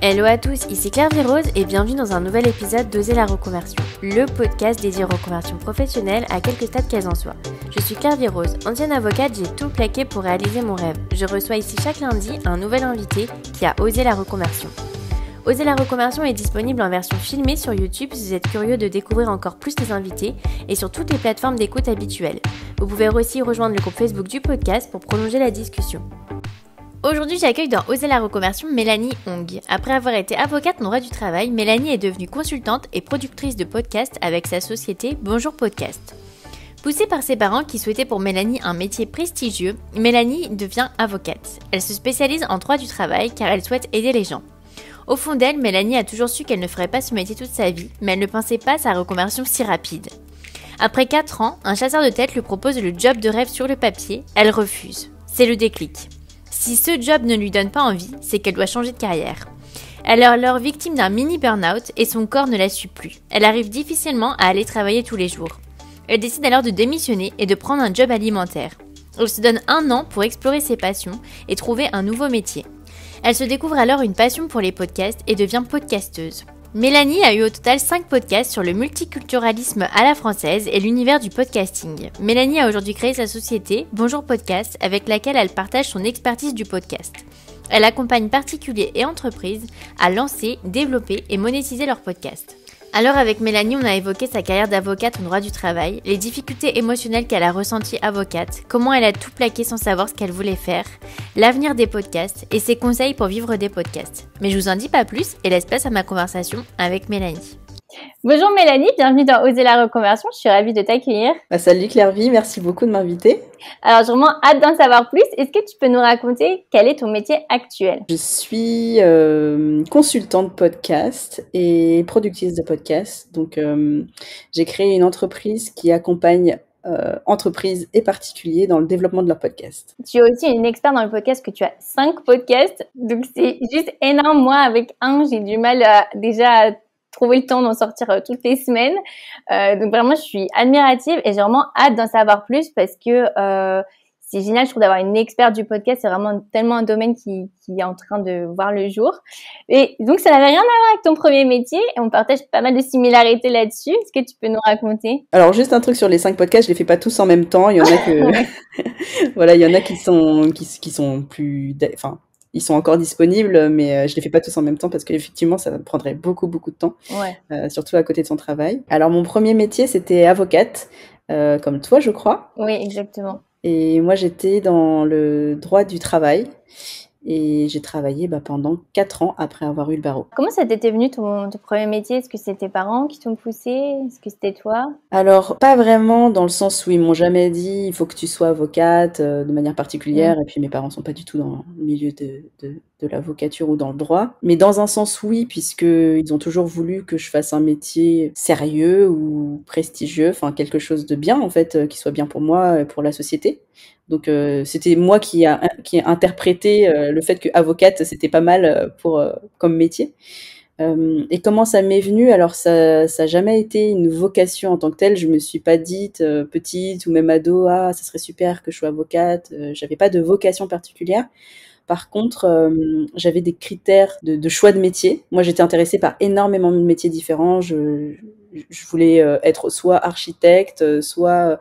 Hello à tous, ici Claire Virose et bienvenue dans un nouvel épisode d'Oser la reconversion, le podcast dédié aux reconversions professionnelles à quelque stade qu'elles en soient. Je suis Claire Virose, ancienne avocate, j'ai tout plaqué pour réaliser mon rêve. Je reçois ici chaque lundi un nouvel invité qui a osé la reconversion. Oser la reconversion est disponible en version filmée sur YouTube si vous êtes curieux de découvrir encore plus les invités et sur toutes les plateformes d'écoute habituelles. Vous pouvez aussi rejoindre le groupe Facebook du podcast pour prolonger la discussion. Aujourd'hui, j'accueille dans Oser la reconversion Mélanie Hong. Après avoir été avocate en droit du travail, Mélanie est devenue consultante et productrice de podcasts avec sa société Bonjour Podcast. Poussée par ses parents qui souhaitaient pour Mélanie un métier prestigieux, Mélanie devient avocate. Elle se spécialise en droit du travail car elle souhaite aider les gens. Au fond d'elle, Mélanie a toujours su qu'elle ne ferait pas ce métier toute sa vie, mais elle ne pensait pas à sa reconversion si rapide. Après 4 ans, un chasseur de tête lui propose le job de rêve sur le papier, elle refuse. C'est le déclic. Si ce job ne lui donne pas envie, c'est qu'elle doit changer de carrière. Elle est alors victime d'un mini burn-out et son corps ne la suit plus. Elle arrive difficilement à aller travailler tous les jours. Elle décide alors de démissionner et de prendre un job alimentaire. Elle se donne 1 an pour explorer ses passions et trouver un nouveau métier. Elle se découvre alors une passion pour les podcasts et devient podcasteuse. Mélanie a eu au total 5 podcasts sur le multiculturalisme à la française et l'univers du podcasting. Mélanie a aujourd'hui créé sa société Bonjour Podcast avec laquelle elle partage son expertise du podcast. Elle accompagne particuliers et entreprises à lancer, développer et monétiser leurs podcasts. Alors avec Mélanie, on a évoqué sa carrière d'avocate en droit du travail, les difficultés émotionnelles qu'elle a ressenties avocate, comment elle a tout plaqué sans savoir ce qu'elle voulait faire, l'avenir des podcasts et ses conseils pour vivre des podcasts. Mais je vous en dis pas plus et laisse place à ma conversation avec Mélanie. Bonjour Mélanie, bienvenue dans Oser la reconversion, je suis ravie de t'accueillir. Salut Claire-Vie, merci beaucoup de m'inviter. Alors j'ai vraiment hâte d'en savoir plus, est-ce que tu peux nous raconter quel est ton métier actuel ? Je suis consultante podcast et productrice de podcast. Donc j'ai créé une entreprise qui accompagne entreprises et particuliers dans le développement de leur podcast. Tu es aussi une experte dans le podcast, que tu as 5 podcasts, donc c'est juste énorme. Moi avec un, j'ai du mal à trouver le temps d'en sortir toutes les semaines. Donc vraiment, je suis admirative et j'ai vraiment hâte d'en savoir plus parce que c'est génial, je trouve, d'avoir une experte du podcast. C'est vraiment tellement un domaine qui est en train de voir le jour. Et donc, ça n'avait rien à voir avec ton premier métier et on partage pas mal de similarités là-dessus. Est-ce que tu peux nous raconter ? Alors, juste un truc sur les 5 podcasts, je les fais pas tous en même temps. Il y en a que... voilà, il y en a qui sont plus... Enfin... Ils sont encore disponibles, mais je les fais pas tous en même temps parce qu'effectivement, ça prendrait beaucoup de temps, surtout à côté de son travail. Alors, mon premier métier, c'était avocate, comme toi, je crois. Oui, exactement. Et moi, j'étais dans le droit du travail et j'ai travaillé pendant 4 ans après avoir eu le barreau. Comment ça t'était venu ton premier métier ? Est-ce que c'était tes parents qui t'ont poussé ? Est-ce que c'était toi ? Alors, pas vraiment dans le sens où ils m'ont jamais dit il faut que tu sois avocate de manière particulière. Et puis mes parents sont pas du tout dans le milieu de l'avocature ou dans le droit. Mais dans un sens, oui, puisqu'ils ont toujours voulu que je fasse un métier sérieux ou prestigieux, enfin quelque chose de bien en fait, qui soit bien pour moi et pour la société. Donc c'était moi qui ai interprété le fait que avocate c'était pas mal comme métier. Et comment ça m'est venu ? Alors ça a jamais été une vocation en tant que telle. Je me suis pas dite petite ou même ado ça serait super que je sois avocate. J'avais pas de vocation particulière. Par contre, j'avais des critères de choix de métier. Moi, j'étais intéressée par énormément de métiers différents. Je voulais être soit architecte, soit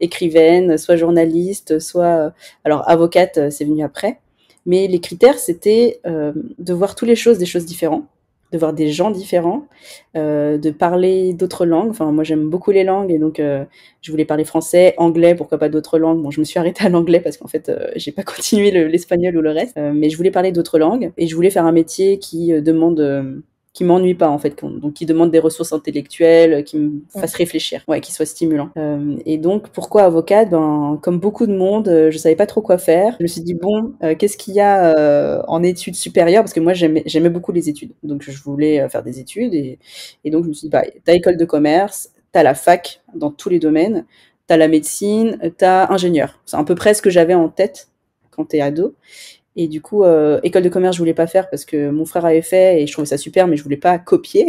écrivaine, soit journaliste, soit... Alors, avocate, c'est venu après. Mais les critères, c'était de voir toutes les choses, des choses différentes, de voir des gens différents, de parler d'autres langues. Enfin, moi, j'aime beaucoup les langues et donc je voulais parler français, anglais, pourquoi pas d'autres langues. Bon, je me suis arrêtée à l'anglais parce qu'en fait, j'ai pas continué l'espagnol ou le reste. Mais je voulais parler d'autres langues et je voulais faire un métier qui qui m'ennuie pas en fait, donc qui demande des ressources intellectuelles, qui me fasse réfléchir, qui soit stimulant. Et donc pourquoi avocate ? Comme beaucoup de monde, je savais pas trop quoi faire. Je me suis dit qu'est-ce qu'il y a en études supérieures, parce que moi j'aimais beaucoup les études, donc je voulais faire des études et donc je me suis dit t'as école de commerce, t'as la fac dans tous les domaines, t'as la médecine, t'as ingénieur. C'est à peu près ce que j'avais en tête quand t'es ado. Et du coup, école de commerce, je voulais pas faire parce que mon frère avait fait et je trouvais ça super, mais je voulais pas copier.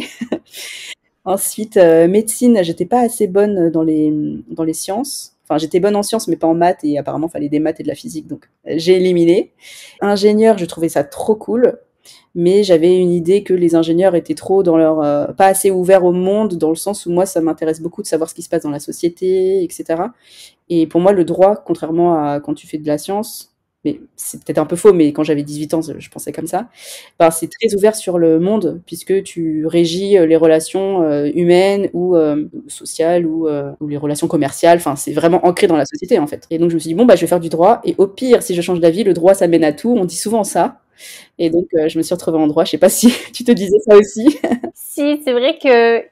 Ensuite, médecine, j'étais pas assez bonne dans les sciences. Enfin, j'étais bonne en sciences, mais pas en maths, et apparemment, il fallait des maths et de la physique, donc j'ai éliminé. Ingénieur, je trouvais ça trop cool. mais j'avais une idée que les ingénieurs étaient trop dans leur pas assez ouverts au monde, dans le sens où moi ça m'intéresse beaucoup de savoir ce qui se passe dans la société, etc. Et pour moi le droit, contrairement à quand tu fais de la science, mais c'est peut-être un peu faux, mais quand j'avais 18 ans, je pensais comme ça, ben, c'est très ouvert sur le monde, puisque tu régis les relations humaines ou sociales ou les relations commerciales, enfin c'est vraiment ancré dans la société en fait. Et donc je me suis dit, bon bah je vais faire du droit, et au pire, si je change d'avis, le droit ça mène à tout, on dit souvent ça. Et donc, je me suis retrouvée en droit. Je sais pas si tu te disais ça aussi. Si, c'est vrai qu'il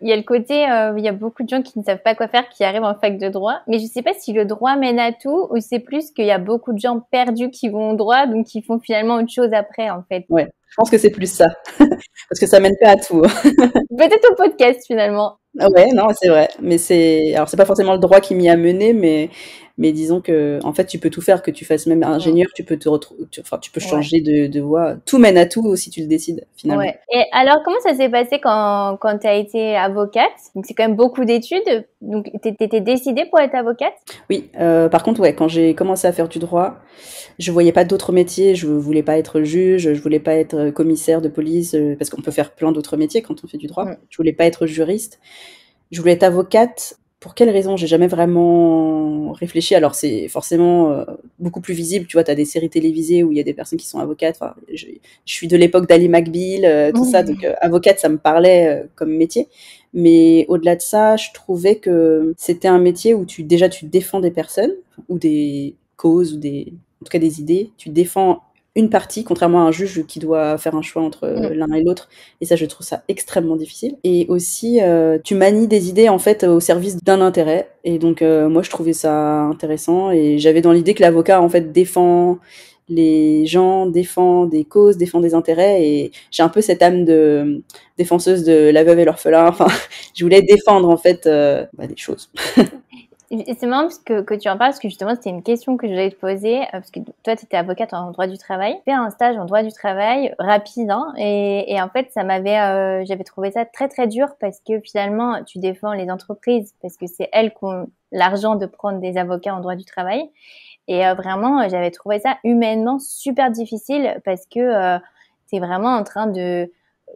y a le côté, il y a beaucoup de gens qui ne savent pas quoi faire, qui arrivent en fac de droit. Mais je sais pas si le droit mène à tout ou c'est plus qu'il y a beaucoup de gens perdus qui vont au droit, donc qui font finalement autre chose après, en fait. Ouais, je pense que c'est plus ça. Parce que ça mène pas à tout. Peut-être au podcast, finalement. Ouais, non, c'est vrai. Mais alors c'est pas forcément le droit qui m'y a mené, mais disons que, en fait, tu peux tout faire, que tu fasses même ingénieur, tu peux enfin, tu peux Ouais. changer de voie. Tout mène à tout si tu le décides, finalement. Ouais. Et alors, comment ça s'est passé quand tu as été avocate? Donc, c'est quand même beaucoup d'études. Donc, t'étais décidée pour être avocate? Oui, par contre, ouais, quand j'ai commencé à faire du droit, je voyais pas d'autres métiers. Je voulais pas être juge, je voulais pas être commissaire de police, parce qu'on peut faire plein d'autres métiers quand on fait du droit. Je voulais pas être juriste. Je voulais être avocate. Pour quelle raison? J'ai jamais vraiment réfléchi. Alors c'est forcément beaucoup plus visible. Tu vois, tu as des séries télévisées où il y a des personnes qui sont avocates. Enfin, je suis de l'époque d'Ali McBeal, tout ça. Donc avocate, ça me parlait comme métier. Mais au-delà de ça, je trouvais que c'était un métier où tu défends des personnes ou des causes ou en tout cas des idées. Tu défends une partie, contrairement à un juge qui doit faire un choix entre l'un et l'autre. Et ça, je trouve ça extrêmement difficile. Et aussi, tu manies des idées, en fait, au service d'un intérêt. Et donc, moi, je trouvais ça intéressant. Et j'avais dans l'idée que l'avocat, en fait, défend les gens, défend des causes, défend des intérêts. Et j'ai un peu cette âme de défenseuse de la veuve et l'orphelin. Enfin, je voulais défendre, en fait, des choses. Et c'est marrant que tu en parles, parce que justement, c'était une question que je voulais te poser, parce que toi, tu étais avocate en droit du travail. J'ai fait un stage en droit du travail, rapide, hein, et en fait, j'avais trouvé ça très, très dur, parce que finalement, tu défends les entreprises, parce que c'est elles qui ont l'argent de prendre des avocats en droit du travail. Et vraiment, j'avais trouvé ça humainement super difficile, parce que tu es vraiment en train de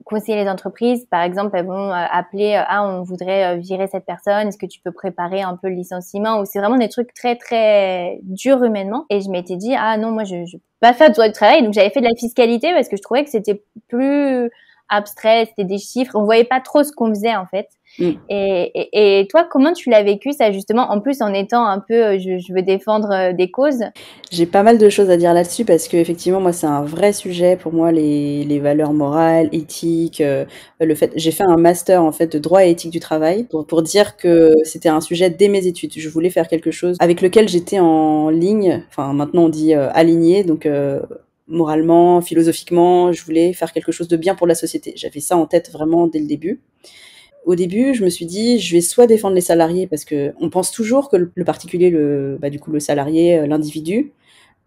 conseiller les entreprises. Par exemple, elles vont appeler, on voudrait virer cette personne, est-ce que tu peux préparer un peu le licenciement? Ou c'est vraiment des trucs très très durs humainement. Et je m'étais dit, non, moi je peux pas faire du droit du travail. Donc j'avais fait de la fiscalité parce que je trouvais que c'était plus abstrait, c'était des chiffres, on voyait pas trop ce qu'on faisait en fait. Et toi, comment tu l'as vécu ça, justement, en plus en étant un peu je veux défendre des causes? J'ai pas mal de choses à dire là-dessus, parce que effectivement, moi, c'est un vrai sujet pour moi, les valeurs morales, éthiques, j'ai fait un master en fait de droit et éthique du travail pour dire que c'était un sujet dès mes études. Je voulais faire quelque chose avec lequel j'étais en ligne. Enfin, maintenant on dit aligné, donc moralement, philosophiquement, je voulais faire quelque chose de bien pour la société. J'avais ça en tête vraiment dès le début. Au début, je me suis dit, je vais soit défendre les salariés, parce que on pense toujours que le particulier, du coup, le salarié, l'individu,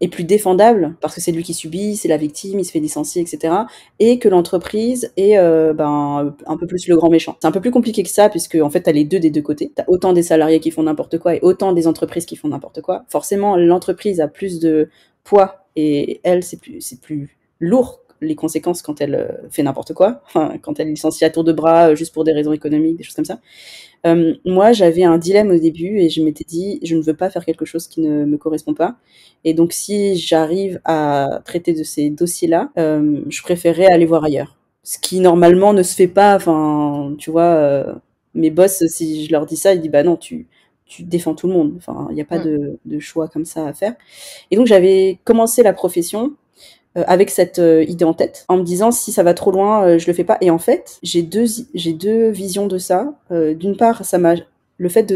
est plus défendable, parce que c'est lui qui subit, c'est la victime, il se fait licencier, etc. Et que l'entreprise est un peu plus le grand méchant. C'est un peu plus compliqué que ça, puisque en fait, t'as les deux des deux côtés. T'as autant des salariés qui font n'importe quoi et autant des entreprises qui font n'importe quoi. Forcément, l'entreprise a plus de poids, et elle, c'est plus lourd les conséquences quand elle fait n'importe quoi, enfin, quand elle licencie à tour de bras juste pour des raisons économiques, des choses comme ça. Moi, j'avais un dilemme au début et je m'étais dit, je ne veux pas faire quelque chose qui ne me correspond pas. Et donc, si j'arrive à traiter de ces dossiers-là, je préférerais aller voir ailleurs. Ce qui, normalement, ne se fait pas. Enfin, tu vois, mes boss, si je leur dis ça, ils disent, bah non, tu défends tout le monde. Enfin, il n'y a pas de choix comme ça à faire. Et donc, j'avais commencé la profession avec cette idée en tête, en me disant, si ça va trop loin, je le fais pas. Et en fait, j'ai deux visions de ça. D'une part, le fait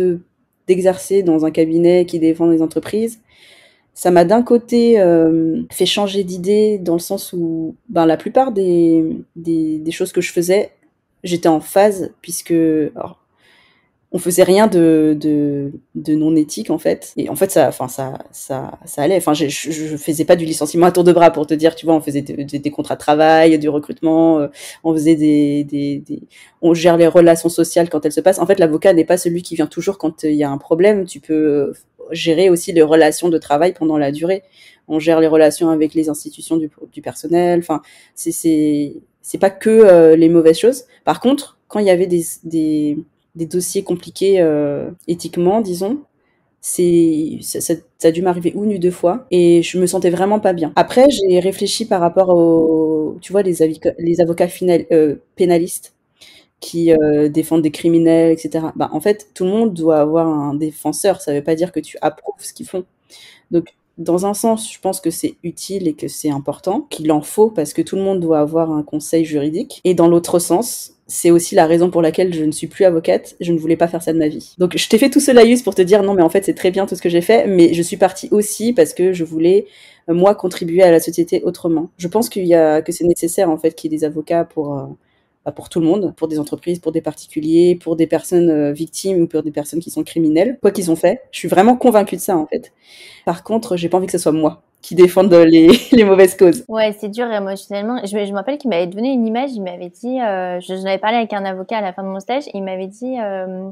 d'exercer dans un cabinet qui défend les entreprises, ça m'a d'un côté fait changer d'idée, dans le sens où la plupart des choses que je faisais, j'étais en phase, puisque alors, on faisait rien de non éthique en fait, et en fait ça allait. Enfin, je faisais pas du licenciement à tour de bras, pour te dire, tu vois. On faisait des contrats de travail, du recrutement, on faisait on gère les relations sociales quand elles se passent. En fait, l'avocat n'est pas celui qui vient toujours quand il y a un problème. Tu peux gérer aussi les relations de travail pendant la durée. On gère les relations avec les institutions du personnel. Enfin, c'est pas que les mauvaises choses. Par contre, quand il y avait des dossiers compliqués éthiquement, disons, ça a dû m'arriver une ou deux fois et je me sentais vraiment pas bien. Après, j'ai réfléchi par rapport tu vois, les avocats pénalistes qui défendent des criminels, etc. Bah, en fait, tout le monde doit avoir un défenseur. Ça veut pas dire que tu approuves ce qu'ils font. Donc, dans un sens, je pense que c'est utile et que c'est important, qu'il en faut parce que tout le monde doit avoir un conseil juridique. Et dans l'autre sens, c'est aussi la raison pour laquelle je ne suis plus avocate. Je ne voulais pas faire ça de ma vie. Donc, je t'ai fait tout ce laïus pour te dire non, mais en fait, c'est très bien tout ce que j'ai fait, mais je suis partie aussi parce que je voulais, moi, contribuer à la société autrement. Je pense que c'est nécessaire, en fait, qu'il y ait des avocats pour tout le monde, pour des entreprises, pour des particuliers, pour des personnes victimes ou pour des personnes qui sont criminelles, quoi qu'ils ont fait. Je suis vraiment convaincue de ça, en fait. Par contre, j'ai pas envie que ce soit moi qui défende les mauvaises causes. Ouais, c'est dur émotionnellement. Je me rappelle qu'il m'avait donné une image, il m'avait dit, j'en avais parlé avec un avocat à la fin de mon stage, il m'avait dit,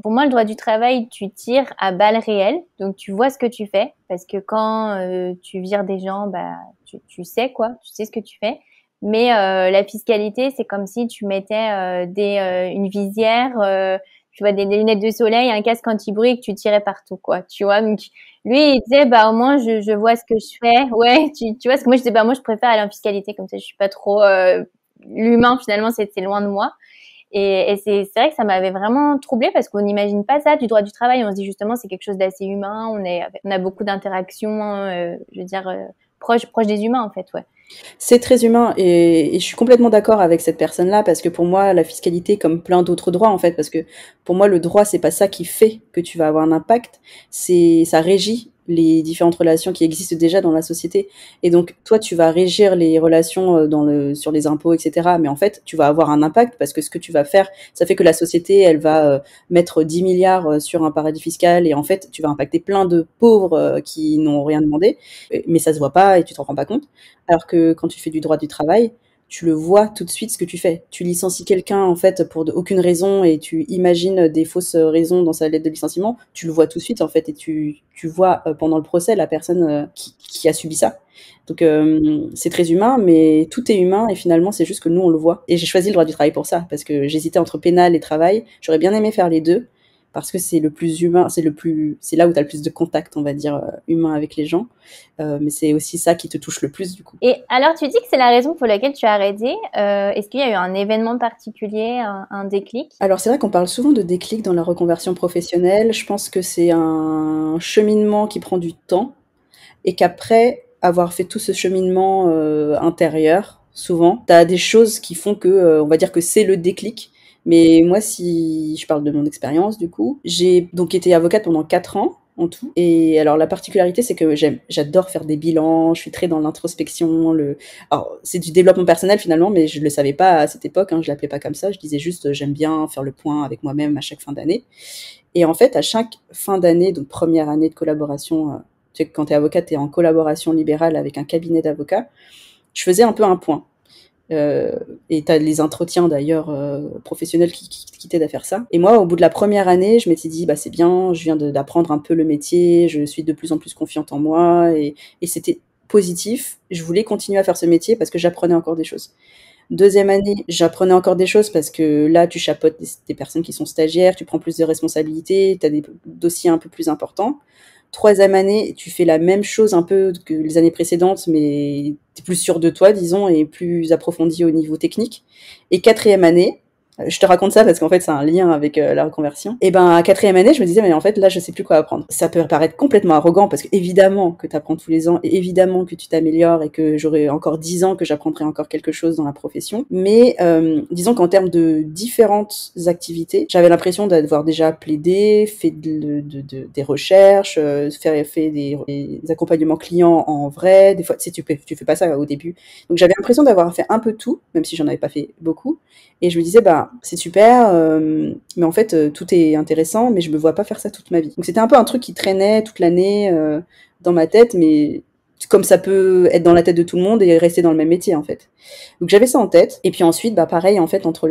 pour moi, le droit du travail, tu tires à balles réelles, donc tu vois ce que tu fais, parce que quand tu vires des gens, bah, tu sais quoi, tu sais ce que tu fais. Mais la fiscalité, c'est comme si tu mettais une visière, tu vois, des lunettes de soleil, un casque anti-bruit et que tu tirais partout, quoi. Tu vois, donc lui, il disait, bah au moins je vois ce que je fais. Ouais, tu vois, ce que moi je disais, bah moi je préfère aller en fiscalité, comme ça je suis pas trop l'humain finalement, c'est loin de moi. Et c'est vrai que ça m'avait vraiment troublée parce qu'on n'imagine pas ça du droit du travail. On se dit justement c'est quelque chose d'assez humain. On a beaucoup d'interactions, je veux dire proche des humains en fait, ouais. C'est très humain et je suis complètement d'accord avec cette personne-là parce que pour moi, la fiscalité, comme plein d'autres droits en fait, parce que pour moi, le droit, c'est pas ça qui fait que tu vas avoir un impact, ça régit les différentes relations qui existent déjà dans la société. Et donc, toi, tu vas régir les relations sur les impôts, etc. Mais en fait, tu vas avoir un impact parce que ce que tu vas faire, ça fait que la société, elle va mettre 10 milliards sur un paradis fiscal et en fait, tu vas impacter plein de pauvres qui n'ont rien demandé, mais ça se voit pas et tu t'en rends pas compte. Alors que quand tu fais du droit du travail, tu le vois tout de suite ce que tu fais. Tu licencies quelqu'un en fait pour aucune raison et tu imagines des fausses raisons dans sa lettre de licenciement, tu le vois tout de suite en fait et tu vois pendant le procès la personne qui a subi ça. Donc c'est très humain, mais tout est humain et finalement c'est juste que nous on le voit. Et j'ai choisi le droit du travail pour ça parce que j'hésitais entre pénal et travail. J'aurais bien aimé faire les deux parce que c'est le plus humain, c'est là où tu as le plus de contact, on va dire, humain avec les gens. Mais c'est aussi ça qui te touche le plus, du coup. Et alors, tu dis que c'est la raison pour laquelle tu as arrêté. Est-ce qu'il y a eu un événement particulier, un déclic? Alors, c'est vrai qu'on parle souvent de déclic dans la reconversion professionnelle. Je pense que c'est un cheminement qui prend du temps et qu'après avoir fait tout ce cheminement intérieur, souvent, tu as des choses qui font que, on va dire que c'est le déclic. Mais moi, si je parle de mon expérience, du coup, j'ai donc été avocate pendant 4 ans en tout. Et alors, la particularité, c'est que j'adore faire des bilans, je suis très dans l'introspection. Alors, c'est du développement personnel finalement, mais je le savais pas à cette époque, hein, je l'appelais pas comme ça. Je disais juste, j'aime bien faire le point avec moi-même à chaque fin d'année. Et en fait, à chaque fin d'année, donc première année de collaboration, tu sais, quand tu es avocate, tu es en collaboration libérale avec un cabinet d'avocats, je faisais un peu un point. Et tu as les entretiens d'ailleurs professionnels qui t'aident à faire ça. Et moi, au bout de la première année, je m'étais dit, bah c'est bien, je viens d'apprendre un peu le métier, je suis de plus en plus confiante en moi, et c'était positif. Je voulais continuer à faire ce métier parce que j'apprenais encore des choses. Deuxième année, j'apprenais encore des choses parce que là, tu chapeautes des personnes qui sont stagiaires, tu prends plus de responsabilités, tu as des dossiers un peu plus importants. Troisième année, tu fais la même chose un peu que les années précédentes, mais tu es plus sûr de toi, disons, et plus approfondi au niveau technique. Et quatrième année, je te raconte ça parce qu'en fait, c'est un lien avec la reconversion. Et ben, à quatrième année, je me disais, mais en fait, là, je sais plus quoi apprendre. Ça peut paraître complètement arrogant parce que évidemment que tu apprends tous les ans et évidemment que tu t'améliores et que j'aurai encore 10 ans que j'apprendrai encore quelque chose dans la profession. Mais disons qu'en termes de différentes activités, j'avais l'impression d'avoir déjà plaidé, fait des recherches, fait des accompagnements clients en vrai. Des fois, tu sais, tu fais pas ça au début. Donc, j'avais l'impression d'avoir fait un peu tout, même si j'en avais pas fait beaucoup. Et je me disais, bah, c'est super, mais en fait, tout est intéressant, mais je me vois pas faire ça toute ma vie. Donc, c'était un peu un truc qui traînait toute l'année dans ma tête, mais comme ça peut être dans la tête de tout le monde et rester dans le même métier, en fait. Donc, j'avais ça en tête. Et puis ensuite, bah, pareil, en fait, entre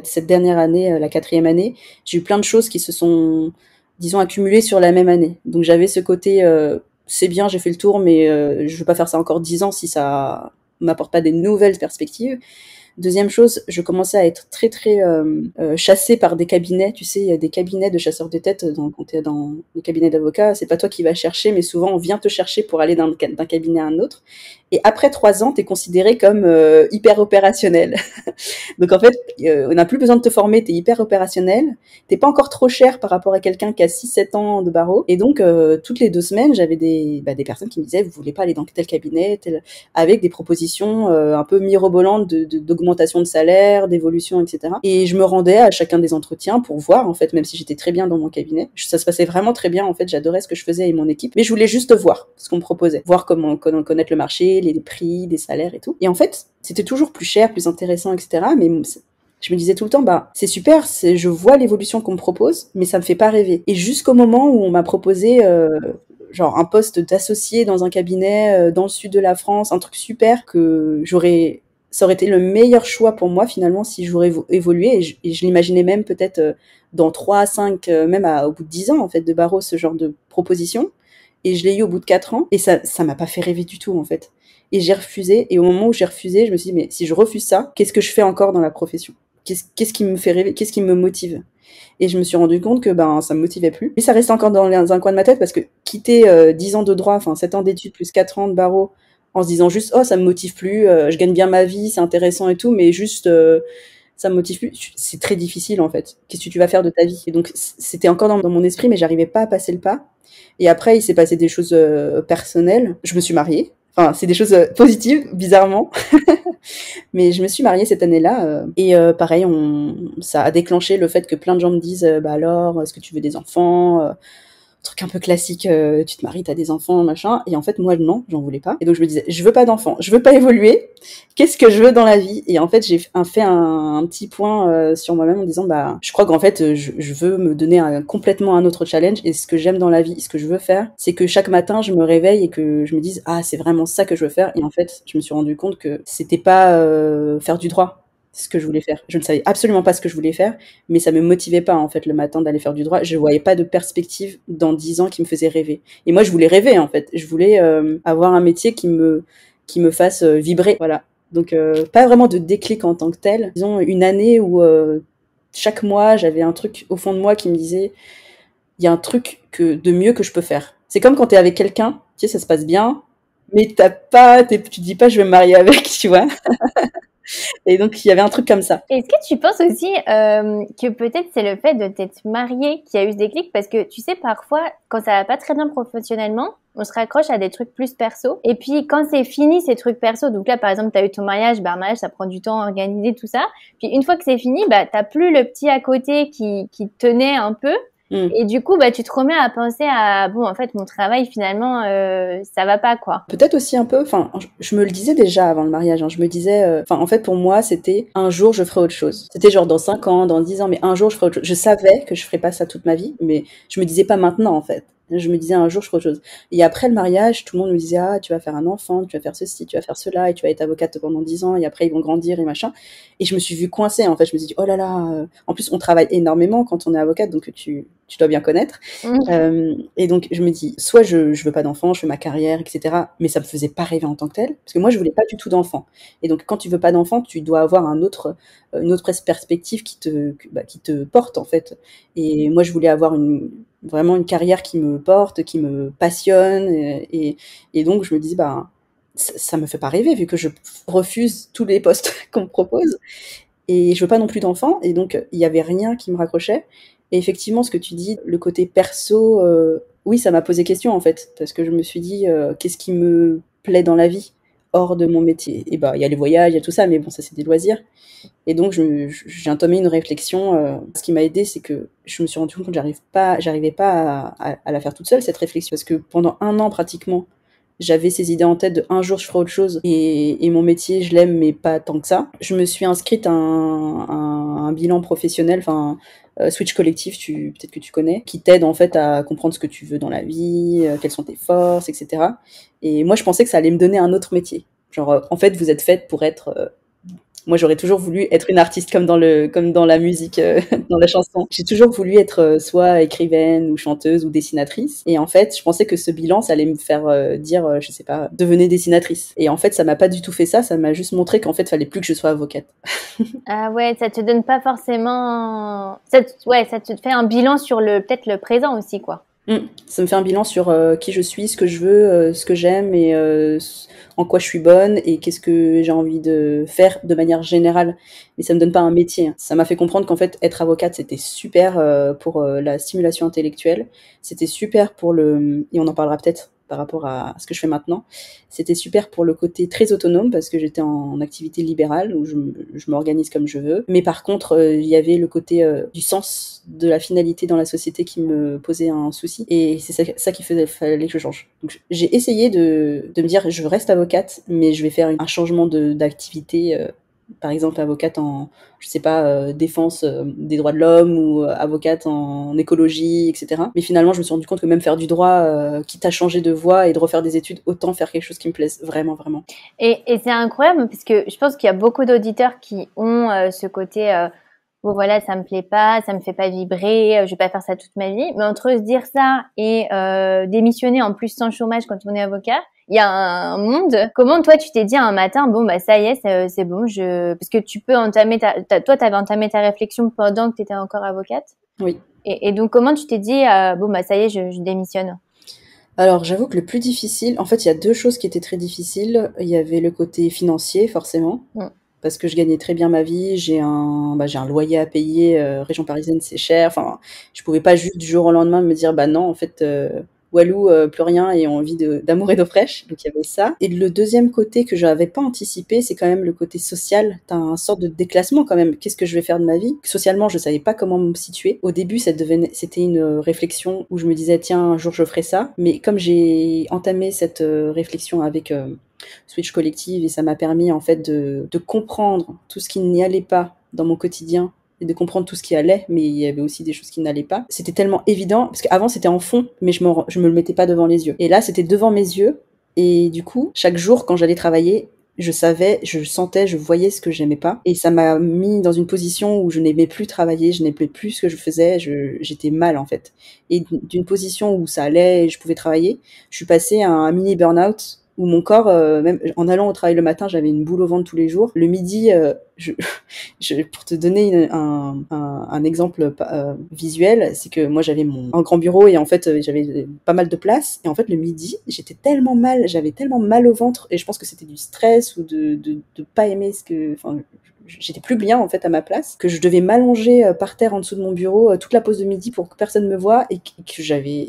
cette dernière année, la quatrième année, j'ai eu plein de choses qui se sont disons, accumulées sur la même année. Donc j'avais ce côté, c'est bien, j'ai fait le tour, mais je veux pas faire ça encore 10 ans si ça m'apporte pas des nouvelles perspectives. Deuxième chose, je commençais à être très très chassée par des cabinets. Tu sais, il y a des cabinets de chasseurs de tête quand t'es dans les cabinets d'avocats. C'est pas toi qui vas chercher, mais souvent on vient te chercher pour aller d'un cabinet à un autre. Et après 3 ans, t'es considéré comme hyper opérationnel. Donc en fait, on n'a plus besoin de te former, t'es hyper opérationnel. T'es pas encore trop cher par rapport à quelqu'un qui a 6-7 ans de barreau. Et donc toutes les 2 semaines, j'avais des personnes qui me disaient, vous voulez pas aller dans tel cabinet, avec des propositions un peu mirobolantes d'augmentation de salaire, d'évolution, etc. Et je me rendais à chacun des entretiens pour voir, en fait, même si j'étais très bien dans mon cabinet. Ça se passait vraiment très bien, en fait, j'adorais ce que je faisais et mon équipe. Mais je voulais juste voir ce qu'on me proposait, voir comment connaître le marché, les prix, les salaires et tout. Et en fait, c'était toujours plus cher, plus intéressant, etc. Mais je me disais tout le temps, c'est super, je vois l'évolution qu'on me propose, mais ça me fait pas rêver. Et jusqu'au moment où on m'a proposé genre un poste d'associé dans un cabinet dans le sud de la France, un truc super que ça aurait été le meilleur choix pour moi finalement si j'aurais évolué et je l'imaginais même peut-être dans 3, 5, même au bout de 10 ans en fait de barreau, ce genre de proposition. Et je l'ai eu au bout de 4 ans et ça m'a pas fait rêver du tout en fait. Et j'ai refusé et au moment où j'ai refusé, je me suis dit mais si je refuse ça, qu'est-ce que je fais encore dans la profession ? Qu'est-ce qui me fait rêver ? Qu'est-ce qui me motive ? Et je me suis rendu compte que ça me motivait plus. Mais ça restait encore dans un coin de ma tête parce que quitter 10 ans de droit, 7 ans d'études plus 4 ans de barreau en se disant juste ça me motive plus, je gagne bien ma vie, c'est intéressant et tout, mais juste ça me motive plus, c'est très difficile en fait. Qu'est-ce que tu vas faire de ta vie ? Et donc c'était encore dans mon esprit, mais j'arrivais pas à passer le pas. Et après, il s'est passé des choses personnelles. Je me suis mariée. Enfin, c'est des choses positives, bizarrement. Mais je me suis mariée cette année-là. Et pareil, ça a déclenché le fait que plein de gens me disent alors, est-ce que tu veux des enfants ? Truc un peu classique, tu te maries, t'as des enfants, machin. Et en fait, moi, non, j'en voulais pas. Et donc, je me disais, je veux pas d'enfants, je veux pas évoluer. Qu'est-ce que je veux dans la vie ? Et en fait, j'ai fait un petit point sur moi-même en disant, je crois qu'en fait, je veux me donner complètement un autre challenge. Et ce que j'aime dans la vie, ce que je veux faire, c'est que chaque matin, je me réveille et que je me dise, c'est vraiment ça que je veux faire. Et en fait, je me suis rendu compte que c'était pas faire du droit. Ce que je voulais faire. Je ne savais absolument pas ce que je voulais faire, mais ça me motivait pas, en fait, le matin d'aller faire du droit. Je voyais pas de perspective dans 10 ans qui me faisait rêver. Et moi, je voulais rêver, en fait. Je voulais avoir un métier qui me fasse vibrer, voilà. Donc, pas vraiment de déclic en tant que tel. Disons, une année où chaque mois, j'avais un truc au fond de moi qui me disait, il y a un truc de mieux que je peux faire. C'est comme quand t'es avec quelqu'un, tu sais, ça se passe bien, mais tu dis pas, je vais me marier avec, tu vois. Et donc, il y avait un truc comme ça. Est-ce que tu penses aussi que peut-être c'est le fait de t'être mariée qui a eu ce déclic ? Parce que tu sais, parfois, quand ça va pas très bien professionnellement, on se raccroche à des trucs plus perso. Et puis, quand c'est fini, ces trucs perso, donc là, par exemple, t'as eu ton mariage, un mariage, ça prend du temps à organiser, tout ça. Puis, une fois que c'est fini, t'as plus le petit à côté qui te tenait un peu. Et du coup, tu te remets à penser à en fait, mon travail finalement, ça va pas quoi. Peut-être aussi un peu. Je me le disais déjà avant le mariage. Je me disais, en fait, pour moi, c'était un jour je ferai autre chose. C'était genre dans 5 ans, dans 10 ans, mais un jour je ferai autre chose. Je savais que je ferais pas ça toute ma vie, mais je me disais pas maintenant en fait. Je me disais un jour je ferai autre chose. Et après le mariage, tout le monde me disait tu vas faire un enfant, tu vas faire ceci, tu vas faire cela, et tu vas être avocate pendant 10 ans, et après ils vont grandir et machin. Et je me suis vue coincée en fait. Je me suis dit oh là là. En plus on travaille énormément quand on est avocate, donc tu dois bien connaître. Et donc je me dis soit je veux pas d'enfant, je fais ma carrière, etc. Mais ça me faisait pas rêver en tant que tel, parce que moi je voulais pas du tout d'enfant. Et donc quand tu veux pas d'enfant, tu dois avoir une autre perspective qui te porte en fait. Et moi je voulais avoir vraiment une carrière qui me porte, qui me passionne, et donc je me disais ça me fait pas rêver vu que je refuse tous les postes qu'on me propose, et je veux pas non plus d'enfants, et donc il y avait rien qui me raccrochait. Et effectivement, ce que tu dis, le côté perso, oui, ça m'a posé question en fait, parce que je me suis dit qu'est-ce qui me plaît dans la vie hors de mon métier. Et il y a les voyages, il y a tout ça, mais bon, ça c'est des loisirs. Et donc j'ai entamé une réflexion. Ce qui m'a aidée, c'est que je me suis rendu compte que j'arrivais pas à la faire toute seule, cette réflexion, parce que pendant 1 an pratiquement, j'avais ces idées en tête de un jour je ferai autre chose, et mon métier je l'aime mais pas tant que ça. Je me suis inscrite à un bilan professionnel, Switch Collectif, peut-être que tu connais, qui t'aide en fait à comprendre ce que tu veux dans la vie, quelles sont tes forces, etc. Et moi je pensais que ça allait me donner un autre métier. Genre en fait vous êtes faite pour être Moi, j'aurais toujours voulu être une artiste comme dans la musique, dans la chanson. J'ai toujours voulu être soit écrivaine ou chanteuse ou dessinatrice. Et en fait, je pensais que ce bilan, ça allait me faire dire, je sais pas, devenez dessinatrice. Et en fait, ça m'a pas du tout fait ça. Ça m'a juste montré qu'en fait, fallait plus que je sois avocate. Ah ouais, ça te donne pas forcément... ouais, ça te fait un bilan sur peut-être le présent aussi, quoi. Ça me fait un bilan sur qui je suis, ce que je veux, ce que j'aime et en quoi je suis bonne et qu'est-ce que j'ai envie de faire de manière générale. Mais ça me donne pas un métier, hein. Ça m'a fait comprendre qu'en fait, être avocate, c'était super pour la stimulation intellectuelle. C'était super pour et on en parlera peut-être par rapport à ce que je fais maintenant. C'était super pour le côté très autonome parce que j'étais en activité libérale où je m'organise comme je veux. Mais par contre, il y avait le côté du sens, de la finalité dans la société qui me posait un souci. Et c'est ça qui fallait que je change. Donc j'ai essayé de me dire, je reste avocate, mais je vais faire un changement d'activité. Par exemple, avocate en, je sais pas, défense des droits de l'homme ou avocate en écologie, etc. Mais finalement, je me suis rendu compte que même faire du droit, quitte à changer de voie et de refaire des études, autant faire quelque chose qui me plaise vraiment, vraiment. Et c'est incroyable parce que je pense qu'il y a beaucoup d'auditeurs qui ont ce côté bon voilà, ça me plaît pas, ça me fait pas vibrer, je vais pas faire ça toute ma vie. Mais entre se dire ça et démissionner en plus sans chômage quand on est avocat, il y a un monde. Comment toi tu t'es dit un matin, bon bah ça y est, c'est bon, parce que tu peux entamer toi t'avais entamé ta réflexion pendant que t'étais encore avocate. Oui. Et donc comment tu t'es dit bon bah ça y est, je démissionne. Alors, j'avoue que le plus difficile, en fait, il y a deux choses qui étaient très difficiles. Il y avait le côté financier, forcément, parce que je gagnais très bien ma vie. J'ai un loyer à payer. Région parisienne, c'est cher. Enfin, je pouvais pas juste du jour au lendemain me dire, bah non, en fait, Walou, plus rien et on vit d'amour et d'eau fraîche. Donc il y avait ça. Et le deuxième côté que je n'avais pas anticipé, c'est quand même le côté social. T'as un sorte de déclassement quand même. Qu'est-ce que je vais faire de ma vie? Socialement, je savais pas comment me situer. Au début, c'était une réflexion où je me disais, tiens, un jour je ferai ça. Mais comme j'ai entamé cette réflexion avec Switch Collective et ça m'a permis en fait de comprendre tout ce qui n'y allait pas dans mon quotidien et de comprendre tout ce qui allait, mais il y avait aussi des choses qui n'allaient pas. C'était tellement évident, parce qu'avant c'était en fond, mais je me le mettais pas devant les yeux. Et là, c'était devant mes yeux, et du coup, chaque jour, quand j'allais travailler, je savais, je sentais, je voyais ce que j'aimais pas. Et ça m'a mis dans une position où je n'aimais plus travailler, je n'aimais plus ce que je faisais, j'étais mal en fait. Et d'une position où ça allait et je pouvais travailler, je suis passée à un mini burn-out où mon corps, même en allant au travail le matin, j'avais une boule au ventre tous les jours. Le midi, pour te donner un exemple visuel, c'est que moi j'avais un grand bureau et en fait j'avais pas mal de place. Et en fait le midi, j'avais tellement mal au ventre et je pense que c'était du stress ou de pas aimer j'étais plus bien en fait à ma place, que je devais m'allonger par terre en dessous de mon bureau toute la pause de midi pour que personne me voie et que j'avais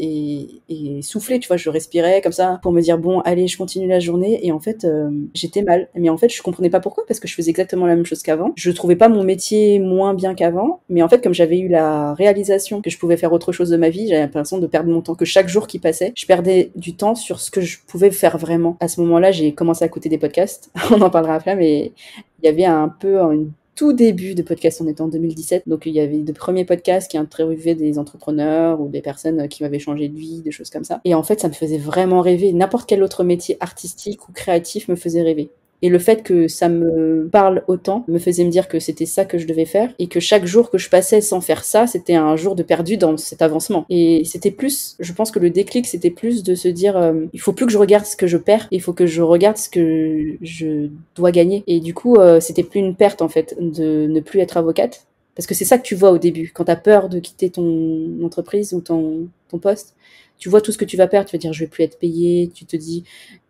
et soufflé, tu vois, je respirais comme ça pour me dire bon allez je continue la journée et en fait j'étais mal, mais en fait je comprenais pas pourquoi parce que je faisais exactement la même chose qu'avant, je trouvais pas mon métier moins bien qu'avant, mais en fait comme j'avais eu la réalisation que je pouvais faire autre chose de ma vie, j'avais l'impression de perdre mon temps, que chaque jour qui passait je perdais du temps sur ce que je pouvais faire vraiment. À ce moment-là j'ai commencé à écouter des podcasts on en parlera après, mais il y avait un peu un tout début de podcast, on était en 2017, donc il y avait de premiers podcasts qui interviewaient des entrepreneurs ou des personnes qui m'avaient changé de vie, des choses comme ça. Et en fait, ça me faisait vraiment rêver. N'importe quel autre métier artistique ou créatif me faisait rêver. Et le fait que ça me parle autant me faisait me dire que c'était ça que je devais faire et que chaque jour que je passais sans faire ça, c'était un jour de perdu dans cet avancement. Et c'était plus, je pense que le déclic, c'était plus de se dire il faut plus que je regarde ce que je perds, il faut que je regarde ce que je dois gagner. Et du coup, c'était plus une perte en fait de ne plus être avocate. Parce que c'est ça que tu vois au début, quand tu as peur de quitter ton entreprise ou ton poste. Tu vois tout ce que tu vas perdre, tu vas dire je vais plus être payé, tu te dis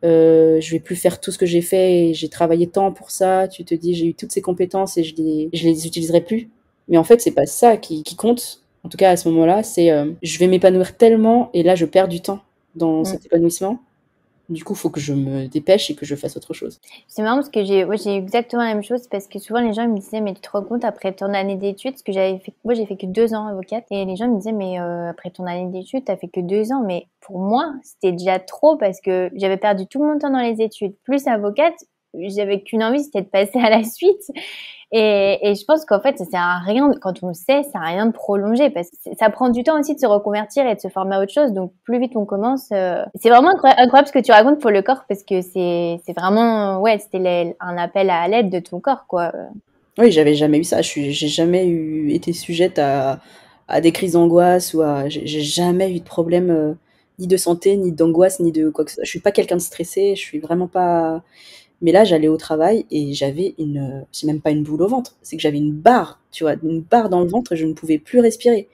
je vais plus faire tout ce que j'ai fait et j'ai travaillé tant pour ça, tu te dis j'ai eu toutes ces compétences et je les utiliserai plus. Mais en fait, c'est pas ça qui compte. En tout cas, à ce moment-là, c'est je vais m'épanouir tellement et là je perds du temps dans cet épanouissement. Du coup, il faut que je me dépêche et que je fasse autre chose. C'est marrant parce que j'ai eu exactement la même chose parce que souvent les gens me disaient mais tu te rends compte après ton année d'études, parce que moi j'ai fait que 2 ans avocate et les gens me disaient mais après ton année d'études t'as fait que 2 ans, mais pour moi c'était déjà trop parce que j'avais perdu tout mon temps dans les études plus avocate, j'avais qu'une envie c'était de passer à la suite Et je pense qu'en fait, ça sert à rien, quand on le sait, ça sert à rien de prolonger parce que ça prend du temps aussi de se reconvertir et de se former à autre chose. Donc, plus vite on commence, c'est vraiment incroyable ce que tu racontes pour le corps parce que c'est vraiment, ouais, c'était un appel à l'aide de ton corps, quoi. Oui, j'avais jamais eu ça. J'ai jamais été sujette à des crises d'angoisse j'ai jamais eu de problème, ni de santé, ni d'angoisse, ni de quoi que ce soit. Je suis pas quelqu'un de stressé, je suis vraiment pas. Mais là, j'allais au travail et j'avais c'est même pas une boule au ventre, c'est que j'avais une barre, tu vois, une barre dans le ventre et je ne pouvais plus respirer.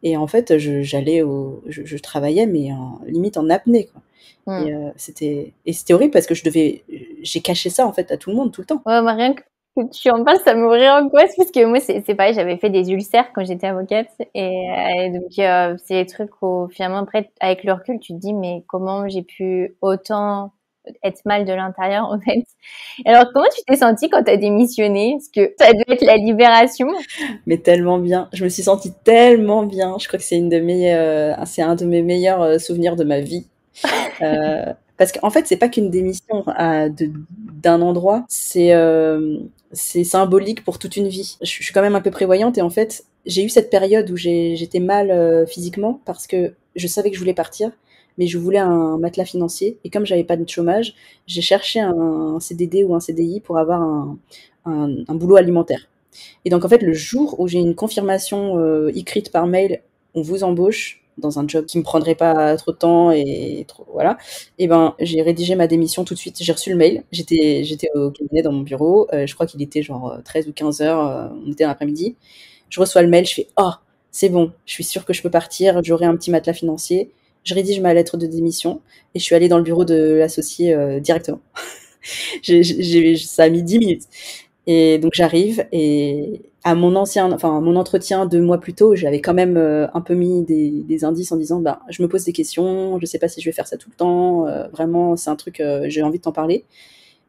Et en fait, je travaillais, mais limite en apnée, quoi. Mm. C'était horrible parce que j'ai caché ça en fait à tout le monde tout le temps. Ouais, moi, rien que tu en parles, ça me réangoisse parce que moi, c'est pareil, j'avais fait des ulcères quand j'étais avocate et donc c'est des trucs où finalement après, avec le recul, tu te dis mais comment j'ai pu autant être mal de l'intérieur en fait. Alors comment tu t'es sentie quand t'as démissionné? Parce que ça a dû être la libération. Mais tellement bien. Je me suis sentie tellement bien. Je crois que c'est un de mes meilleurs souvenirs de ma vie. Parce qu'en fait, c'est pas qu'une démission d'un endroit, c'est symbolique pour toute une vie. Je suis quand même un peu prévoyante et en fait, j'ai eu cette période où j'étais mal physiquement parce que je savais que je voulais partir, mais je voulais un matelas financier et comme j'avais pas de chômage, j'ai cherché un CDD ou un CDI pour avoir un boulot alimentaire. Et donc en fait, le jour où j'ai une confirmation écrite par mail, on vous embauche dans un job qui me prendrait pas trop de temps et trop, voilà. Et ben j'ai rédigé ma démission tout de suite. J'ai reçu le mail. J'étais au cabinet dans mon bureau. Je crois qu'il était genre 13 ou 15 heures. On était dans l'après-midi. Je reçois le mail. Je fais oh c'est bon. Je suis sûre que je peux partir. J'aurai un petit matelas financier. Je rédige ma lettre de démission et je suis allée dans le bureau de l'associé directement. Ça a mis 10 minutes. Et donc j'arrive et mon entretien 2 mois plus tôt, j'avais quand même un peu mis des indices en disant, bah, je me pose des questions, je sais pas si je vais faire ça tout le temps, vraiment, c'est un truc, j'ai envie de t'en parler.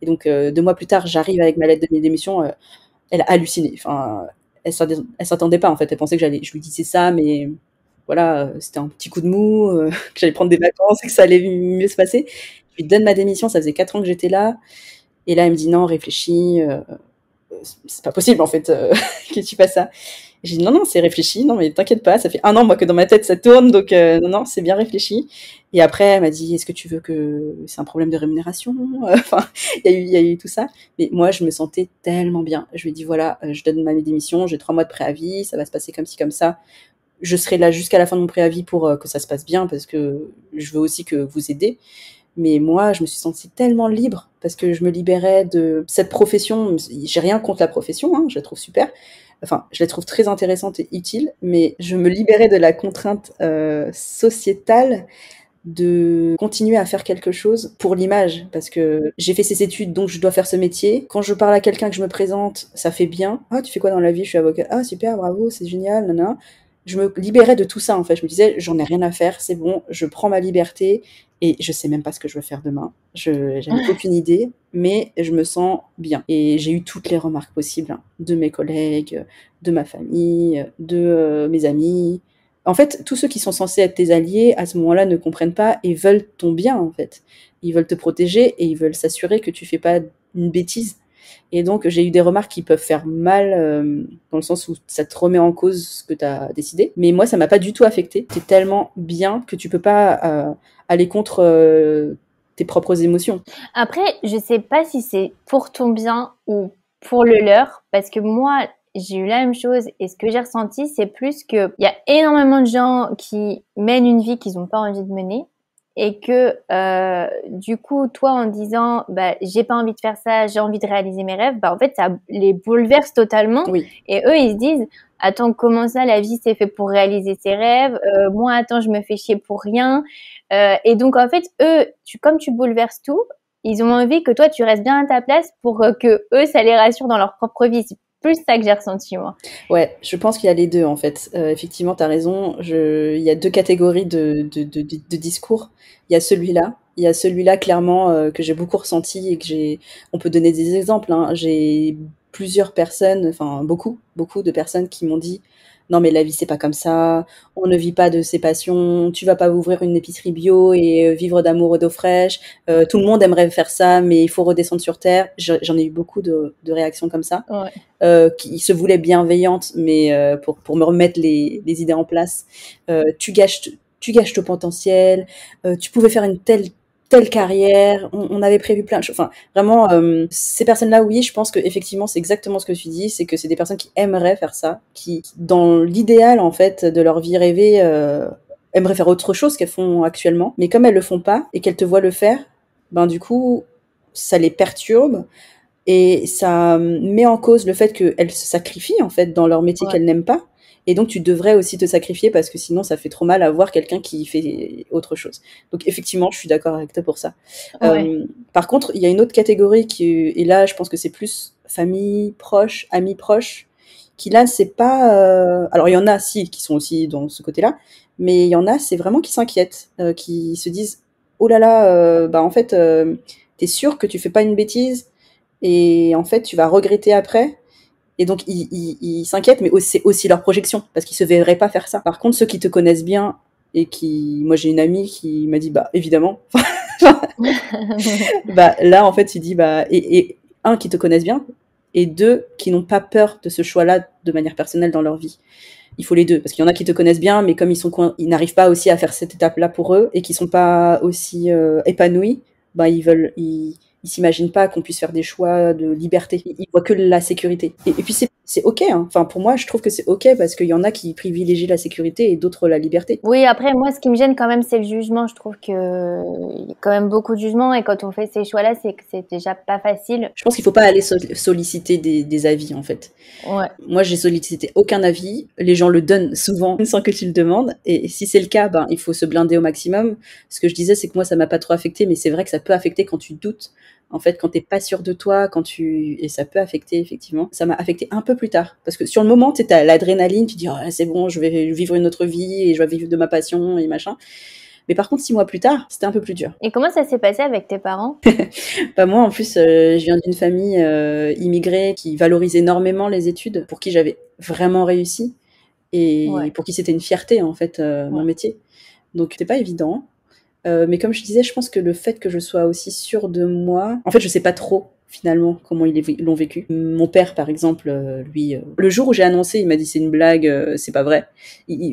Et donc 2 mois plus tard, j'arrive avec ma lettre de démission, elle a halluciné. Enfin, elle s'attendait pas en fait, elle pensait que je lui disais ça, mais voilà, c'était un petit coup de mou, que j'allais prendre des vacances et que ça allait mieux se passer. Je lui donne ma démission, ça faisait 4 ans que j'étais là, et là elle me dit non, réfléchis. C'est pas possible en fait que tu fasses ça. J'ai dit non, non, c'est réfléchi, non, mais t'inquiète pas, ça fait 1 an moi que dans ma tête ça tourne, donc non, non, c'est bien réfléchi. Et après, elle m'a dit, est-ce que tu veux que c'est un problème de rémunération? Enfin, il y a eu tout ça. Mais moi, je me sentais tellement bien. Je lui ai dit, voilà, je donne ma démission, j'ai 3 mois de préavis, ça va se passer comme ci, comme ça. Je serai là jusqu'à la fin de mon préavis pour que ça se passe bien, parce que je veux aussi que vous aidez. Mais moi, je me suis sentie tellement libre parce que je me libérais de cette profession. J'ai rien contre la profession, hein, je la trouve super. Enfin, je la trouve très intéressante et utile, mais je me libérais de la contrainte sociétale de continuer à faire quelque chose pour l'image, parce que j'ai fait ces études, donc je dois faire ce métier. Quand je parle à quelqu'un que je me présente, ça fait bien. Ah, tu fais quoi dans la vie? Je suis avocat. Ah, super, bravo, c'est génial, nanana. Je me libérais de tout ça, en fait. Je me disais, j'en ai rien à faire, c'est bon, je prends ma liberté et je sais même pas ce que je veux faire demain. J'avais aucune idée, mais je me sens bien. Et j'ai eu toutes les remarques possibles, hein, de mes collègues, de ma famille, de mes amis. En fait, tous ceux qui sont censés être tes alliés, à ce moment-là, ne comprennent pas et veulent ton bien, en fait. Ils veulent te protéger et ils veulent s'assurer que tu fais pas une bêtise. Et donc, j'ai eu des remarques qui peuvent faire mal, dans le sens où ça te remet en cause ce que tu as décidé. Mais moi, ça m'a pas du tout affecté. T'es tellement bien que tu peux pas aller contre tes propres émotions. Après, je sais pas si c'est pour ton bien ou pour le leur, parce que moi, j'ai eu la même chose et ce que j'ai ressenti, c'est plus que il y a énormément de gens qui mènent une vie qu'ils n'ont pas envie de mener et que du coup, toi, en disant, bah, j'ai pas envie de faire ça, j'ai envie de réaliser mes rêves, bah en fait, ça les bouleverse totalement. Oui. Et eux, ils se disent, attends, comment ça, la vie c'est fait pour réaliser ses rêves? Moi, attends, je me fais chier pour rien. Et donc, en fait, eux, comme tu bouleverses tout, ils ont envie que toi, tu restes bien à ta place pour que eux, ça les rassure dans leur propre vie. C'est plus ça que j'ai ressenti, moi. Ouais, je pense qu'il y a les deux, en fait. Effectivement, tu as raison. Il y a 2 catégories de discours. Il y a celui-là, clairement, que j'ai beaucoup ressenti et on peut donner des exemples, hein. J'ai plusieurs personnes, enfin beaucoup de personnes qui m'ont dit non mais la vie c'est pas comme ça, on ne vit pas de ses passions, tu vas pas ouvrir une épicerie bio et vivre d'amour et d'eau fraîche. Tout le monde aimerait faire ça, mais il faut redescendre sur terre. J'en ai eu beaucoup de réactions comme ça, Ouais. qui se voulaient bienveillantes, mais pour me remettre les idées en place. Tu gâches ton potentiel. Tu pouvais faire une telle carrière. On avait prévu plein de choses. Enfin, vraiment, ces personnes-là, oui, je pense que effectivement, c'est exactement ce que tu dis, c'est que c'est des personnes qui aimeraient faire ça, qui, dans l'idéal en fait de leur vie rêvée, aimeraient faire autre chose qu'elles font actuellement, mais comme elles le font pas et qu'elles te voient le faire, ben du coup, ça les perturbe et ça met en cause le fait qu'elles se sacrifient en fait dans leur métier Ouais. qu'elles n'aiment pas. Et donc tu devrais aussi te sacrifier parce que sinon ça fait trop mal à voir quelqu'un qui fait autre chose. Donc effectivement, je suis d'accord avec toi pour ça. Ouais. Par contre, il y a une autre catégorie et là je pense que c'est plus famille proche, amis proches, qui là c'est pas. Alors il y en a si qui sont aussi dans ce côté-là, mais il y en a c'est vraiment qui s'inquiètent, qui se disent oh là là, bah en fait t'es sûr que tu fais pas une bêtise et en fait tu vas regretter après. Et donc, ils s'inquiètent, mais c'est aussi leur projection, parce qu'ils se verraient pas faire ça. Par contre, ceux qui te connaissent bien, et qui, moi, j'ai une amie qui m'a dit, bah, évidemment. Bah, là, en fait, tu dis, bah, et un, qui te connaissent bien, et deux, qui n'ont pas peur de ce choix-là de manière personnelle dans leur vie. Il faut les deux, parce qu'il y en a qui te connaissent bien, mais comme ils n'arrivent pas aussi à faire cette étape-là pour eux, et qui sont pas aussi épanouis, bah, ils s'imaginent pas qu'on puisse faire des choix de liberté. Ils voient que la sécurité. Et puis c'est ok, hein. Enfin, pour moi, je trouve que c'est ok parce qu'il y en a qui privilégient la sécurité et d'autres la liberté. Oui, après, moi, ce qui me gêne quand même, c'est le jugement. Je trouve que il y a quand même beaucoup de jugement et quand on fait ces choix-là, c'est que c'est déjà pas facile. Je pense qu'il faut pas aller solliciter des avis, en fait. Ouais. Moi, j'ai sollicité aucun avis. Les gens le donnent souvent sans que tu le demandes. Et si c'est le cas, ben, il faut se blinder au maximum. Ce que je disais, c'est que moi, ça m'a pas trop affecté, mais c'est vrai que ça peut affecter quand tu doutes. En fait, quand t'es pas sûr de toi, et ça peut affecter, effectivement. Ça m'a affecté un peu plus tard. Parce que sur le moment, t'as l'adrénaline, tu dis, oh, c'est bon, je vais vivre une autre vie et je vais vivre de ma passion et machin. Mais par contre, 6 mois plus tard, c'était un peu plus dur. Et comment ça s'est passé avec tes parents? Bah moi, en plus, je viens d'une famille immigrée qui valorise énormément les études, pour qui j'avais vraiment réussi et Ouais. pour qui c'était une fierté, en fait, mon Ouais. métier. Donc, c'était pas évident. Mais comme je disais, je pense que le fait que je sois aussi sûre de moi, en fait, je sais pas trop finalement comment ils l'ont vécu. Mon père, par exemple, lui, le jour où j'ai annoncé, il m'a dit c'est une blague, c'est pas vrai.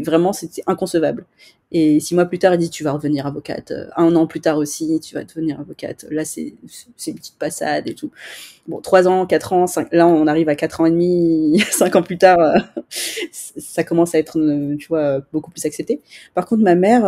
Vraiment, c'était inconcevable. Et 6 mois plus tard, il dit tu vas revenir avocate. 1 an plus tard aussi, tu vas devenir avocate. Là, c'est une petite passade et tout. Bon, 3 ans, 4 ans, 5, là, on arrive à 4 ans et demi, 5 ans plus tard, ça commence à être, tu vois, beaucoup plus accepté. Par contre, ma mère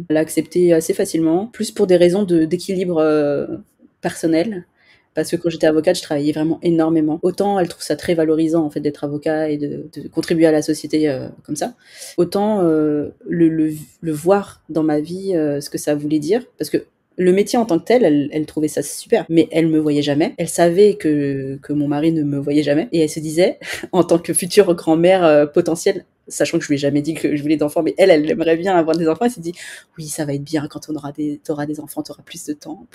l'a accepté assez facilement, plus pour des raisons d'équilibre personnel. Parce que quand j'étais avocate, je travaillais vraiment énormément. Autant elle trouve ça très valorisant en fait d'être avocat et de contribuer à la société comme ça. Autant le voir dans ma vie, ce que ça voulait dire. Parce que le métier en tant que tel, elle trouvait ça super, mais elle me voyait jamais. Elle savait que mon mari ne me voyait jamais. Et elle se disait, en tant que future grand-mère potentielle, sachant que je lui ai jamais dit que je voulais d'enfants, mais elle aimerait bien avoir des enfants. Elle s'est dit, oui, ça va être bien quand t'auras des enfants, t'auras plus de temps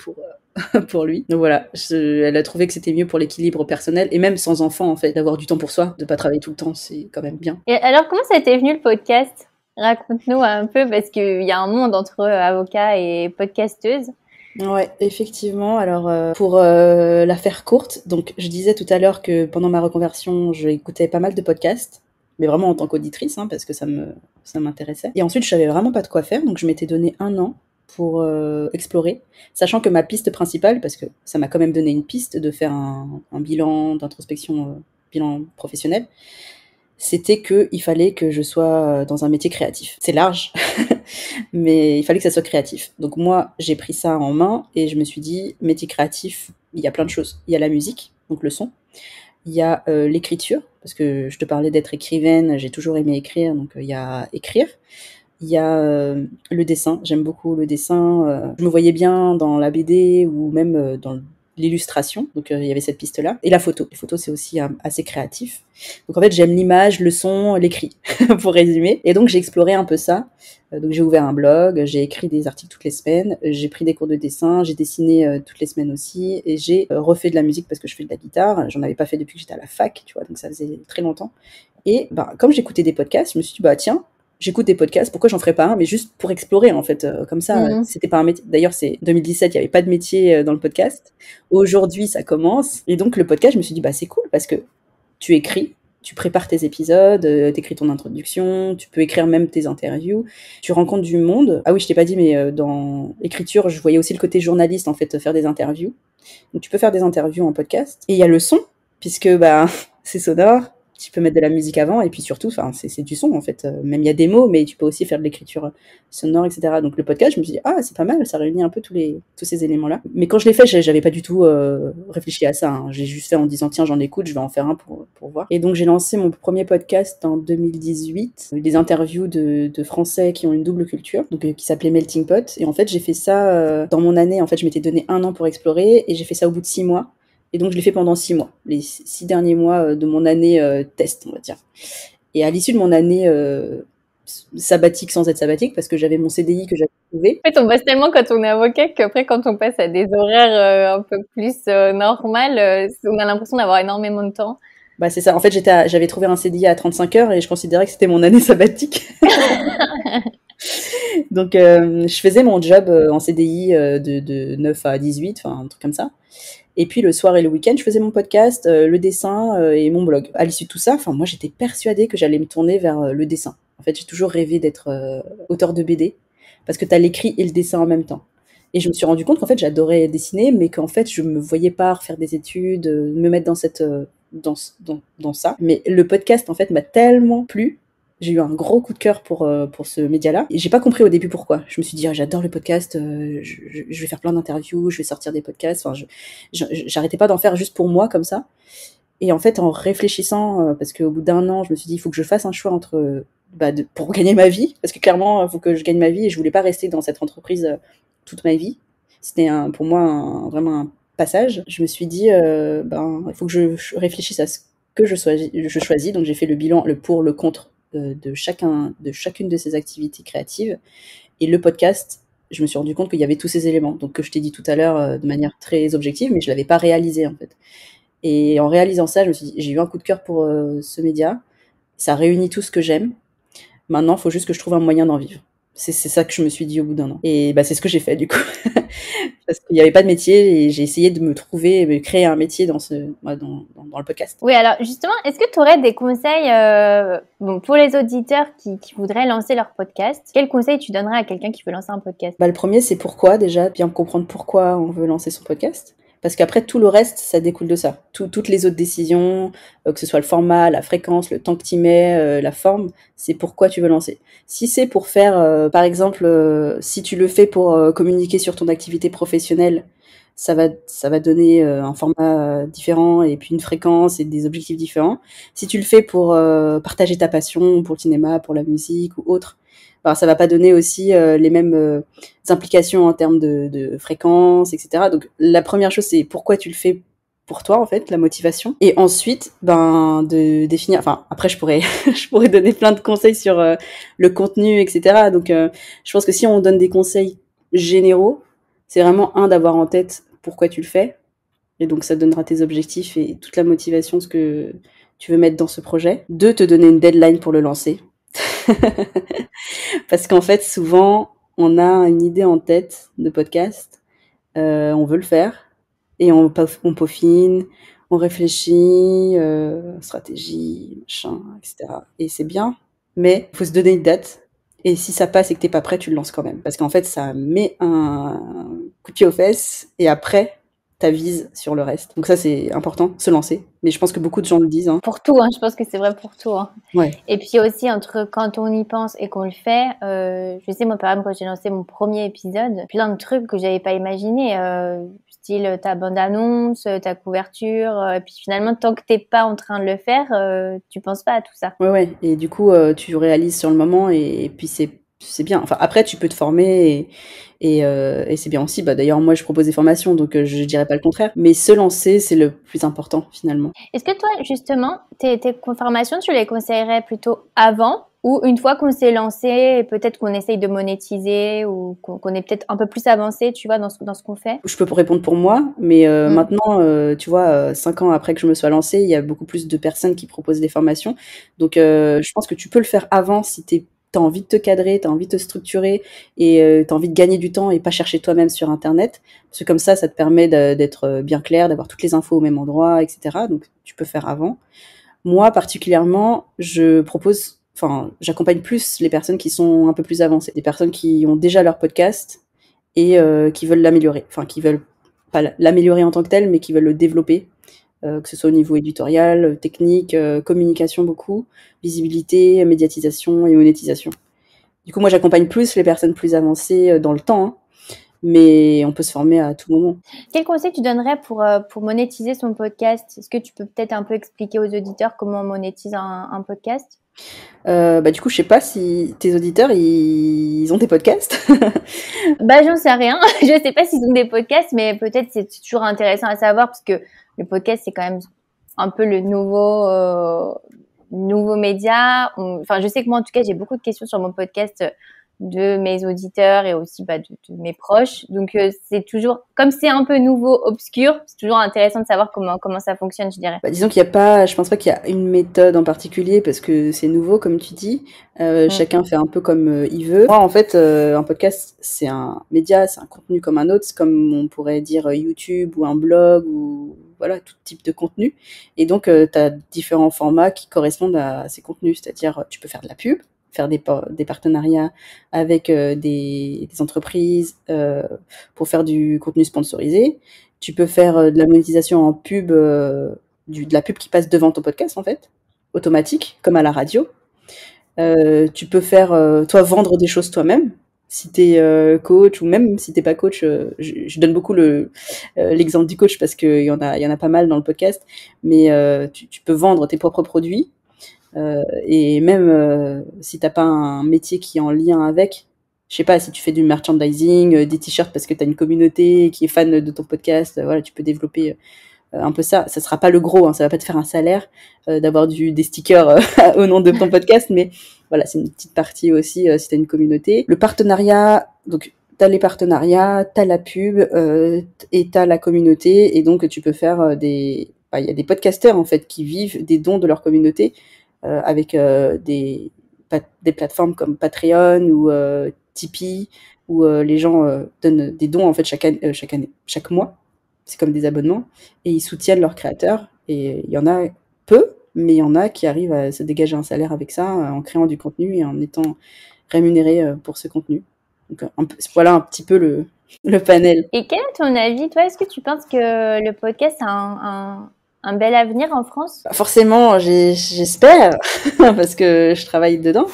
pour lui. Donc voilà, elle a trouvé que c'était mieux pour l'équilibre personnel, et même sans enfants, en fait, d'avoir du temps pour soi, de pas travailler tout le temps, c'est quand même bien. Et alors, comment ça t'est venu le podcast? Raconte-nous un peu, parce qu'il y a un monde entre avocat et podcasteuse. Ouais, effectivement. Alors, pour la faire courte, donc je disais tout à l'heure que pendant ma reconversion, j'écoutais pas mal de podcasts, mais vraiment en tant qu'auditrice, hein, parce que ça m'intéressait. Et ensuite, je savais vraiment pas de quoi faire, donc je m'étais donné 1 an pour explorer, sachant que ma piste principale, parce que ça m'a quand même donné une piste de faire un bilan d'introspection, bilan professionnel, c'était qu'il fallait que je sois dans un métier créatif. C'est large, mais il fallait que ça soit créatif. Donc moi, j'ai pris ça en main et je me suis dit, métier créatif, il y a plein de choses. Il y a la musique, donc le son. Il y a l'écriture, parce que je te parlais d'être écrivaine, j'ai toujours aimé écrire, donc il y a écrire. Il y a le dessin, j'aime beaucoup le dessin. Je me voyais bien dans la BD ou même dans l'illustration, donc il y avait cette piste-là. Et la photo. Les photos, c'est aussi assez créatif. Donc en fait, j'aime l'image, le son, l'écrit, pour résumer. Et donc j'ai exploré un peu ça. Donc j'ai ouvert un blog, j'ai écrit des articles toutes les semaines, j'ai pris des cours de dessin, j'ai dessiné toutes les semaines aussi, et j'ai refait de la musique parce que je fais de la guitare. J'en avais pas fait depuis que j'étais à la fac, tu vois, donc ça faisait très longtemps. Et comme j'écoutais des podcasts, je me suis dit, tiens, j'écoute des podcasts, pourquoi j'en ferais pas un, mais juste pour explorer, en fait, comme ça, c'était pas un métier. D'ailleurs, c'est 2017, il y avait pas de métier dans le podcast. Aujourd'hui, ça commence. Et donc, le podcast, je me suis dit, c'est cool, parce que tu écris, tu prépares tes épisodes, t'écris ton introduction, tu peux écrire même tes interviews, tu rencontres du monde. Ah oui, je t'ai pas dit, mais dans l'écriture, je voyais aussi le côté journaliste, en fait, faire des interviews. Donc, tu peux faire des interviews en podcast. Et il y a le son, puisque, c'est sonore. Tu peux mettre de la musique avant, et puis surtout, c'est du son, en fait. Même il y a des mots, mais tu peux aussi faire de l'écriture sonore, etc. Donc le podcast, je me suis dit, c'est pas mal, ça réunit un peu tous ces éléments-là. Mais quand je l'ai fait, j'avais pas du tout réfléchi à ça. J'ai juste fait en disant, tiens, j'en écoute, je vais en faire un pour voir. Et donc j'ai lancé mon premier podcast en 2018, des interviews de Français qui ont une double culture, donc qui s'appelait Melting Pot. Et en fait, j'ai fait ça dans mon année. En fait, je m'étais donné 1 an pour explorer, et j'ai fait ça au bout de 6 mois. Et donc, je l'ai fait pendant 6 mois, les 6 derniers mois de mon année test, on va dire. Et à l'issue de mon année sabbatique, sans être sabbatique, parce que j'avais mon CDI que j'avais trouvé. En fait, on bosse tellement quand on est avocat qu'après, quand on passe à des horaires un peu plus normales, on a l'impression d'avoir énormément de temps. C'est ça. En fait, j'avais trouvé un CDI à 35 heures et je considérais que c'était mon année sabbatique. Donc, je faisais mon job en CDI de 9 à 18, un truc comme ça. Et puis le soir et le week-end, je faisais mon podcast, le dessin et mon blog. À l'issue de tout ça, moi j'étais persuadée que j'allais me tourner vers le dessin. En fait, j'ai toujours rêvé d'être auteur de BD, parce que t'as l'écrit et le dessin en même temps. Et je me suis rendu compte qu'en fait j'adorais dessiner, mais qu'en fait je me voyais pas refaire des études, me mettre dans ça. Mais le podcast en fait m'a tellement plu. J'ai eu un gros coup de cœur pour ce média-là. Et j'ai pas compris au début pourquoi. Je me suis dit, j'adore le podcast, je vais faire plein d'interviews, je vais sortir des podcasts. J'arrêtais pas d'en faire juste pour moi, comme ça. Et en fait, en réfléchissant, parce qu'au bout d'1 an, je me suis dit, il faut que je fasse un choix entre, pour gagner ma vie. Parce que clairement, il faut que je gagne ma vie et je voulais pas rester dans cette entreprise toute ma vie. C'était pour moi vraiment un passage. Je me suis dit, il faut que je réfléchisse à ce que je choisis. Donc j'ai fait le bilan, le pour, le contre de chacune de ces activités créatives. Et le podcast, je me suis rendu compte qu'il y avait tous ces éléments, donc que je t'ai dit tout à l'heure de manière très objective, mais je l'avais pas réalisé en fait. Et en réalisant ça, je me suis dit, j'ai eu un coup de cœur pour ce média, ça réunit tout ce que j'aime. Maintenant, il faut juste que je trouve un moyen d'en vivre. C'est ça que je me suis dit au bout d'1 an. Et c'est ce que j'ai fait du coup. Parce qu'il n'y avait pas de métier et j'ai essayé de me trouver, de créer un métier dans le podcast. Oui, alors justement, est-ce que tu aurais des conseils pour les auditeurs qui voudraient lancer leur podcast? Quels conseils tu donnerais à quelqu'un qui veut lancer un podcast? Le premier, c'est pourquoi, déjà, bien comprendre pourquoi on veut lancer son podcast. Parce qu'après, tout le reste, ça découle de ça. Toutes les autres décisions, que ce soit le format, la fréquence, le temps que tu mets, la forme, c'est pourquoi tu veux lancer. Si c'est pour faire, par exemple, si tu le fais pour communiquer sur ton activité professionnelle, ça va donner un format différent et puis une fréquence et des objectifs différents. Si tu le fais pour partager ta passion pour le cinéma, pour la musique ou autre, ça va pas donner aussi les mêmes implications en termes de fréquence, etc. Donc la première chose, c'est pourquoi tu le fais pour toi, en fait, la motivation. Et ensuite, de définir... après, je pourrais donner plein de conseils sur le contenu, etc. Donc je pense que si on donne des conseils généraux, c'est vraiment d'avoir en tête pourquoi tu le fais. Et donc ça te donnera tes objectifs et toute la motivation, ce que tu veux mettre dans ce projet. 2, te donner une deadline pour le lancer. Parce qu'en fait, souvent, on a une idée en tête de podcast, on veut le faire, et on peaufine, on réfléchit, stratégie, machin, etc. Et c'est bien, mais il faut se donner une date, et si ça passe et que t'es pas prêt, tu le lances quand même. Parce qu'en fait, ça met un coup de pied aux fesses, et après, t'avises sur le reste. Donc ça, c'est important, se lancer. Mais je pense que beaucoup de gens le disent. Pour tout, je pense que c'est vrai pour tout. Ouais. Et puis aussi, entre quand on y pense et qu'on le fait, je sais, moi, par exemple, quand j'ai lancé mon premier épisode, plein de trucs que j'avais pas imaginé, style ta bande-annonce, ta couverture, et puis finalement, tant que t'es pas en train de le faire, tu penses pas à tout ça. Ouais. Et du coup, tu réalises sur le moment et puis c'est bien. Après, tu peux te former et c'est bien aussi. D'ailleurs, moi, je propose des formations, donc je dirais pas le contraire. Mais se lancer, c'est le plus important, finalement. Est-ce que toi, justement, tes formations, tu les conseillerais plutôt avant Ou une fois qu'on s'est lancé, peut-être qu'on essaye de monétiser ou qu'on est peut-être un peu plus avancé, tu vois, dans ce qu'on fait. Je peux répondre pour moi, mais maintenant, tu vois, 5 ans après que je me sois lancée, il y a beaucoup plus de personnes qui proposent des formations. Donc, je pense que tu peux le faire avant si t'as envie de te cadrer, t'as envie de te structurer et t'as envie de gagner du temps et pas chercher toi-même sur Internet. Parce que comme ça te permet d'être bien clair, d'avoir toutes les infos au même endroit, etc. Donc, tu peux faire avant. Moi, particulièrement, j'accompagne plus les personnes qui sont un peu plus avancées, des personnes qui ont déjà leur podcast et qui veulent l'améliorer, enfin qui veulent pas l'améliorer en tant que tel, mais qui veulent le développer, que ce soit au niveau éditorial, technique, communication beaucoup, visibilité, médiatisation et monétisation. Du coup, moi, j'accompagne plus les personnes plus avancées dans le temps, hein, mais on peut se former à tout moment. Quel conseil tu donnerais pour monétiser son podcast? Est-ce que tu peux peut-être un peu expliquer aux auditeurs comment on monétise un podcast? Du coup, je sais pas si tes auditeurs, ils ont des podcasts. J'en sais rien. Je sais pas s'ils ont des podcasts, mais peut-être c'est toujours intéressant à savoir parce que le podcast, c'est quand même un peu le nouveau média. Enfin, je sais que moi, en tout cas, j'ai beaucoup de questions sur mon podcast de mes auditeurs et aussi de mes proches. Donc, c'est toujours, comme c'est un peu nouveau, obscur, c'est toujours intéressant de savoir comment ça fonctionne, je dirais. Disons je pense pas qu'il y a une méthode en particulier parce que c'est nouveau, comme tu dis. Chacun fait un peu comme il veut. Moi, en fait, un podcast, c'est un média, c'est un contenu comme un autre. C'est comme on pourrait dire YouTube ou un blog ou voilà, tout type de contenu. Et donc, tu as différents formats qui correspondent à ces contenus. C'est-à-dire, tu peux faire de la pub, faire des partenariats avec des entreprises pour faire du contenu sponsorisé. Tu peux faire de la monétisation en pub, de la pub qui passe devant ton podcast, en fait, automatique, comme à la radio. Tu peux faire, toi, vendre des choses toi-même. Si tu es coach ou même si t'es pas coach, je donne beaucoup l'exemple du coach parce qu'il y en a pas mal dans le podcast, mais tu peux vendre tes propres produits. Et même si t'as pas un métier qui est en lien avec, je sais pas, si tu fais du merchandising, des t-shirts parce que tu as une communauté qui est fan de ton podcast, voilà, tu peux développer un peu ça. Ça sera pas le gros, hein, ça va pas te faire un salaire d'avoir des stickers au nom de ton podcast, mais voilà, c'est une petite partie aussi si tu as une communauté. Le partenariat, donc t'as les partenariats, t'as la pub et t'as la communauté, et donc tu peux faire il y a des podcasteurs en fait qui vivent des dons de leur communauté avec des plateformes comme Patreon ou Tipeee, où les gens donnent des dons en fait chaque mois. C'est comme des abonnements et ils soutiennent leurs créateurs. Et il y en a peu, mais il y en a qui arrivent à se dégager un salaire avec ça en créant du contenu et en étant rémunérés pour ce contenu. Donc voilà un petit peu le panel. Et quel est ton avis, toi? Est-ce que tu penses que le podcast a un bel avenir en France? Forcément, j'espère, parce que je travaille dedans.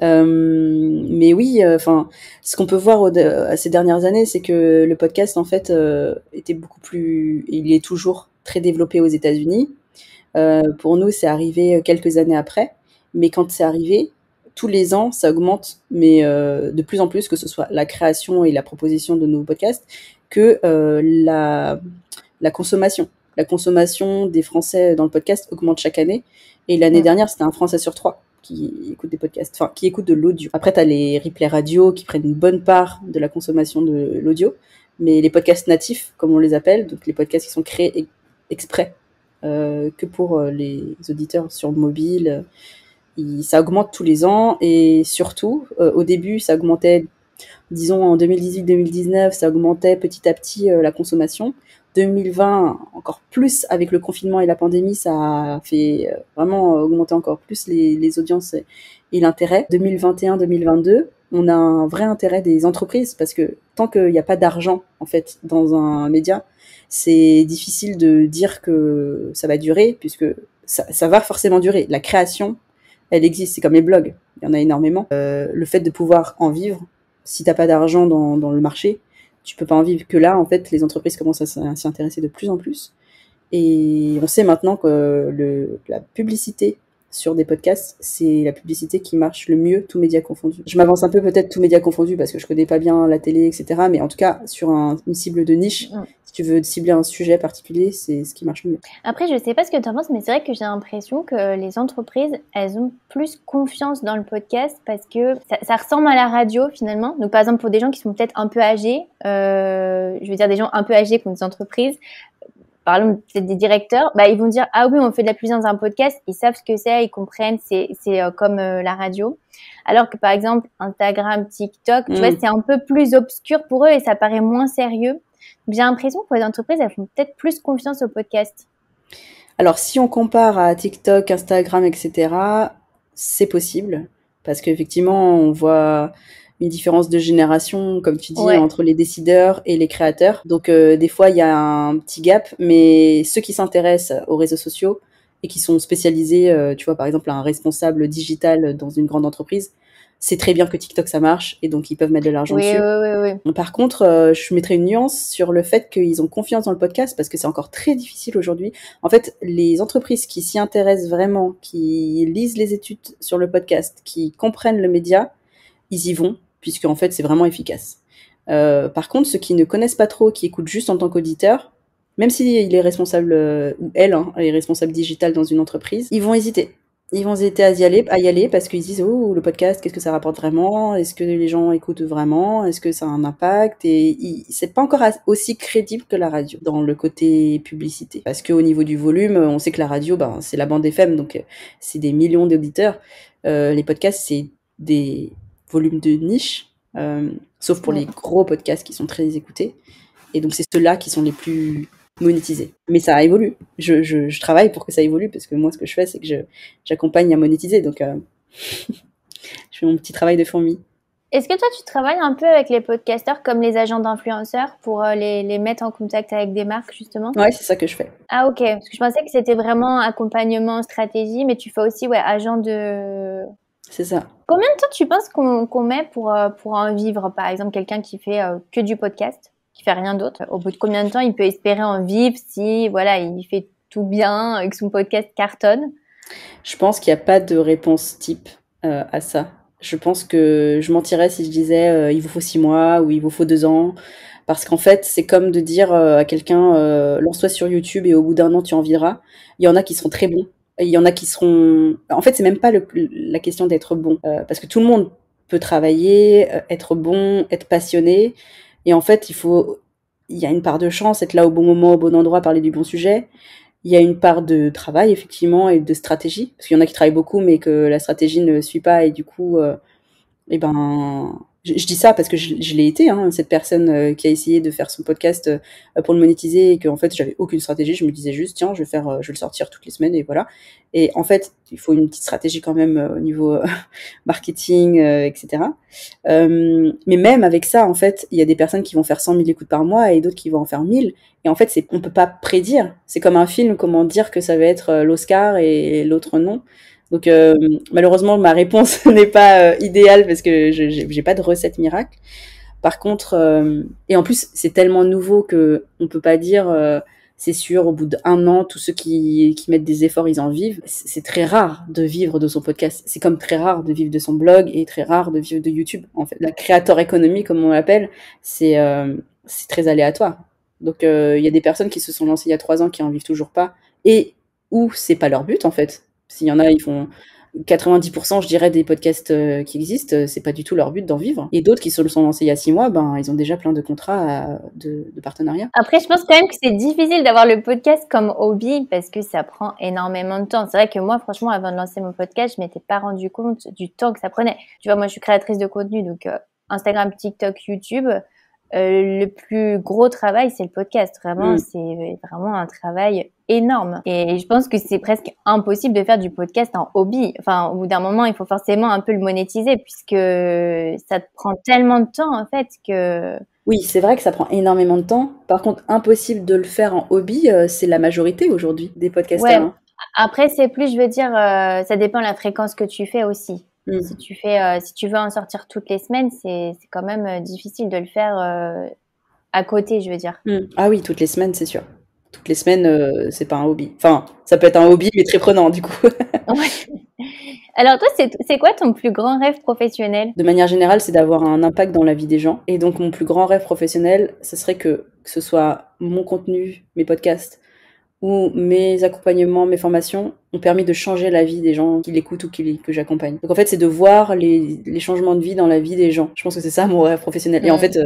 Mais oui, ce qu'on peut voir à ces dernières années, c'est que le podcast, en fait, était il est toujours très développé aux États-Unis. Pour nous, c'est arrivé quelques années après, mais quand c'est arrivé, tous les ans, ça augmente, mais de plus en plus, que ce soit la création et la proposition de nouveaux podcasts, que la consommation. La consommation des Français dans le podcast augmente chaque année. Et l'année dernière, c'était un Français sur 3 qui écoute des podcasts, enfin, qui écoute de l'audio. Après, tu as les replays radio qui prennent une bonne part de la consommation de l'audio. Mais les podcasts natifs, comme on les appelle, donc les podcasts qui sont créés exprès que pour les auditeurs sur mobile, ça augmente tous les ans. Et surtout, au début, ça augmentait, disons en 2018-2019, ça augmentait petit à petit la consommation. 2020, encore plus avec le confinement et la pandémie, ça a fait vraiment augmenter encore plus les audiences et l'intérêt. 2021-2022, on a un vrai intérêt des entreprises parce que tant qu'il n'y a pas d'argent en fait dans un média, c'est difficile de dire que ça va durer puisque ça va forcément durer. La création, elle existe, c'est comme les blogs, il y en a énormément. Le fait de pouvoir en vivre, si t'as pas d'argent dans le marché, tu peux pas en vivre. Que là, en fait, les entreprises commencent à s'y intéresser de plus en plus. Et on sait maintenant que la publicité sur des podcasts, c'est la publicité qui marche le mieux, tous médias confondus. Je m'avance un peu peut-être tous médias confondus parce que je connais pas bien la télé, etc. Mais en tout cas, sur une cible de niche, si tu veux cibler un sujet particulier, c'est ce qui marche le mieux. Après, je sais pas ce que tu en penses, mais c'est vrai que j'ai l'impression que les entreprises, elles ont plus confiance dans le podcast parce que ça ressemble à la radio finalement. Donc par exemple, pour des gens qui sont peut-être un peu âgés, je veux dire des gens un peu âgés qui ont des entreprises, par exemple peut-être des directeurs, ils vont dire ah oui, on fait de la publicité dans un podcast, ils savent ce que c'est, ils comprennent, c'est comme la radio. Alors que par exemple Instagram, TikTok, tu vois, c'est un peu plus obscur pour eux et ça paraît moins sérieux. Donc, j'ai l'impression que les entreprises, elles font peut-être plus confiance au podcast. Alors si on compare à TikTok, Instagram, etc., c'est possible parce qu'effectivement on voit une différence de génération, comme tu dis, entre les décideurs et les créateurs. Donc des fois, il y a un petit gap, mais ceux qui s'intéressent aux réseaux sociaux et qui sont spécialisés, tu vois, par exemple, un responsable digital dans une grande entreprise, c'est très bien que TikTok, ça marche, et donc ils peuvent mettre de l'argent dessus. Oui. Par contre, je mettrais une nuance sur le fait qu'ils ont confiance dans le podcast, parce que c'est encore très difficile aujourd'hui. En fait, les entreprises qui s'y intéressent vraiment, qui lisent les études sur le podcast, qui comprennent le média, ils y vont, puisque en fait c'est vraiment efficace. Par contre, ceux qui ne connaissent pas trop, qui écoutent juste en tant qu'auditeur, même s'il est responsable, ou elle, elle est responsable digitale dans une entreprise, ils vont hésiter. Ils vont hésiter à y aller parce qu'ils disent oh, le podcast, qu'est-ce que ça rapporte vraiment? Est-ce que les gens écoutent vraiment? Est-ce que ça a un impact? Et c'est pas encore aussi crédible que la radio dans le côté publicité. Parce qu'au niveau du volume, on sait que la radio, c'est la bande FM, donc c'est des millions d'auditeurs. Les podcasts, c'est des volumes de niche, sauf pour les gros podcasts qui sont très écoutés. Et donc c'est ceux-là qui sont les plus monétiser. Mais ça évolue. Je travaille pour que ça évolue parce que moi, ce que je fais, c'est que j'accompagne à monétiser. Donc, je fais mon petit travail de fourmi. Est-ce que toi, tu travailles un peu avec les podcasteurs comme les agents d'influenceurs pour les mettre en contact avec des marques, justement? Ouais, c'est ça que je fais. Ah, ok. Parce que je pensais que c'était vraiment accompagnement, stratégie, mais tu fais aussi agent de... C'est ça. Combien de temps tu penses qu'on met pour en vivre? Par exemple, quelqu'un qui fait que du podcast, qui fait rien d'autre. Au bout de combien de temps il peut espérer en vivre si il fait tout bien et que son podcast cartonne? Je pense qu'il n'y a pas de réponse type à ça. Je pense que je mentirais si je disais il vous faut 6 mois ou il vous faut 2 ans. Parce qu'en fait, c'est comme de dire à quelqu'un lance-toi sur YouTube et au bout d'1 an, tu en vivras. Il y en a qui seront très bons. Il y en a qui seront... En fait, c'est même pas la question d'être bon. Parce que tout le monde peut travailler, être bon, être passionné. Et en fait, il y a une part de chance, être là au bon moment, au bon endroit, parler du bon sujet. Il y a une part de travail, effectivement, et de stratégie. Parce qu'il y en a qui travaillent beaucoup, mais que la stratégie ne suit pas. Et du coup, je dis ça parce que je l'ai été, cette personne qui a essayé de faire son podcast pour le monétiser et qu'en fait, j'avais aucune stratégie. Je me disais juste, tiens, je vais le sortir toutes les semaines et voilà. Et en fait, il faut une petite stratégie quand même au niveau marketing, etc. Mais même avec ça, en fait, il y a des personnes qui vont faire 100 000 écoutes par mois et d'autres qui vont en faire 1000. Et en fait, on peut pas prédire. C'est comme un film, comment dire que ça va être l'Oscar et l'autre non. Donc malheureusement, ma réponse n'est pas idéale parce que j'ai pas de recette miracle. Par contre, et en plus, c'est tellement nouveau que on peut pas dire c'est sûr, au bout d'1 an, tous ceux qui mettent des efforts, ils en vivent. C'est très rare de vivre de son podcast. C'est comme très rare de vivre de son blog et très rare de vivre de YouTube. En fait, la créateur économie, comme on l'appelle, c'est très aléatoire. Donc il y a des personnes qui se sont lancées il y a 3 ans qui en vivent toujours pas et où c'est pas leur but en fait. S'il y en a, ils font 90%, je dirais, des podcasts qui existent, c'est pas du tout leur but d'en vivre. Et d'autres qui se sont lancés il y a 6 mois, ils ont déjà plein de contrats de partenariat. Après, je pense quand même que c'est difficile d'avoir le podcast comme hobby parce que ça prend énormément de temps. C'est vrai que moi, franchement, avant de lancer mon podcast, je m'étais pas rendu compte du temps que ça prenait. Tu vois, moi, je suis créatrice de contenu, donc Instagram, TikTok, YouTube. Le plus gros travail, c'est le podcast. Vraiment, c'est vraiment un travail énorme. Et je pense que c'est presque impossible de faire du podcast en hobby. Enfin, au bout d'un moment, il faut forcément un peu le monétiser puisque ça te prend tellement de temps, en fait, que... Oui, c'est vrai que ça prend énormément de temps. Par contre, impossible de le faire en hobby, c'est la majorité aujourd'hui des podcasteurs. Ouais. Après, c'est plus, je veux dire, ça dépend de la fréquence que tu fais aussi. Si tu veux en sortir toutes les semaines, c'est quand même difficile de le faire à côté, je veux dire. Ah oui, toutes les semaines, c'est sûr. toutes les semaines, c'est pas un hobby. Enfin, ça peut être un hobby, mais très prenant, du coup. Ouais. Alors toi, c'est quoi ton plus grand rêve professionnel? De manière générale, c'est d'avoir un impact dans la vie des gens. Et donc, mon plus grand rêve professionnel, ce serait que ce soit mon contenu, mes podcasts ou mes accompagnements, mes formations ont permis de changer la vie des gens qui l'écoutent ou que j'accompagne. Donc en fait, c'est de voir les changements de vie dans la vie des gens. Je pense que c'est ça mon rêve professionnel. Et en fait,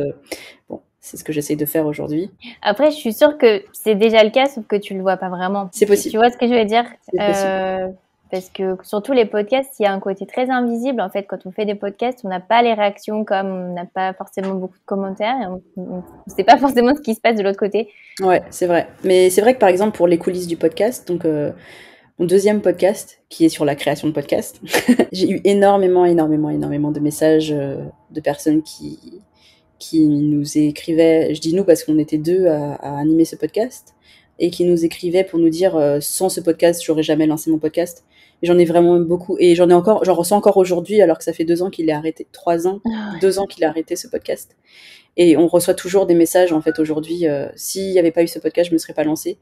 bon, c'est ce que j'essaye de faire aujourd'hui. Après, je suis sûre que c'est déjà le cas, sauf que tu le vois pas vraiment. C'est possible. Tu vois ce que je veux dire? C'est possible. Parce que surtout les podcasts, il y a un côté très invisible. En fait, quand on fait des podcasts, on n'a pas les réactions comme on n'a pas forcément beaucoup de commentaires. Et on ne sait pas forcément ce qui se passe de l'autre côté. Ouais, c'est vrai. Mais c'est vrai que par exemple, pour les coulisses du podcast, donc mon deuxième podcast, qui est sur la création de podcasts, j'ai eu énormément de messages de personnes qui nous écrivaient, je dis nous parce qu'on était 2 à animer ce podcast, et qui nous écrivaient pour nous dire sans ce podcast, j'aurais jamais lancé mon podcast. Et j'en ai vraiment beaucoup, et j'en ressens encore aujourd'hui, alors que ça fait 2 ans qu'il est arrêté, 3 ans, 2 ans qu'il a arrêté ce podcast. Et on reçoit toujours des messages, en fait, aujourd'hui, s'il n'y avait pas eu ce podcast, je me serais pas lancée.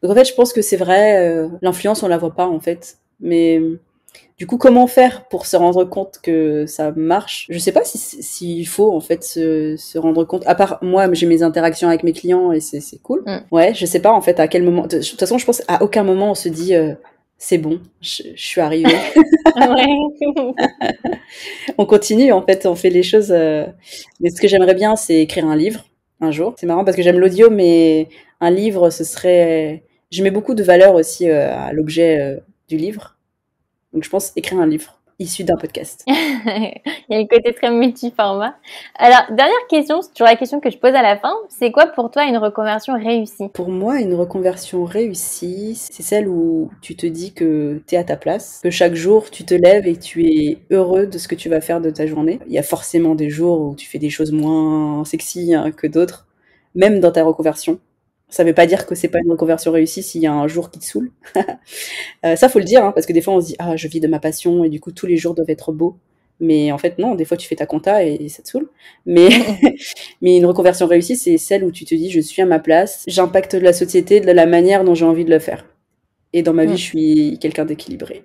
Donc en fait, je pense que c'est vrai, l'influence, on la voit pas, en fait. Mais du coup, comment faire pour se rendre compte que ça marche? Je sais pas s'il faut, en fait, se rendre compte. À part, moi, j'ai mes interactions avec mes clients et c'est cool. Ouais, je sais pas, en fait, à quel moment. De toute façon, je pense à aucun moment on se dit, c'est bon, je suis arrivée. On continue, en fait, on fait les choses. Mais ce que j'aimerais bien, c'est écrire un livre un jour. C'est marrant parce que j'aime l'audio, mais un livre, ce serait. Je mets beaucoup de valeur aussi à l'objet du livre. Donc, je pense écrire un livre issu d'un podcast. Il y a le côté très multiformat. Alors, dernière question, c'est toujours la question que je pose à la fin. C'est quoi pour toi une reconversion réussie? Pour moi, une reconversion réussie, c'est celle où tu te dis que tu es à ta place, que chaque jour tu te lèves et tu es heureux de ce que tu vas faire de ta journée. Il y a forcément des jours où tu fais des choses moins sexy que d'autres, même dans ta reconversion. Ça veut pas dire que c'est pas une reconversion réussie s'il y a un jour qui te saoule. Ça, faut le dire, parce que des fois, on se dit « Ah, je vis de ma passion et du coup, tous les jours doivent être beaux. » Mais en fait, non, des fois, tu fais ta compta et ça te saoule. Mais une reconversion réussie, c'est celle où tu te dis « Je suis à ma place, j'impacte la société de la manière dont j'ai envie de le faire. » Et dans ma vie, je suis quelqu'un d'équilibré.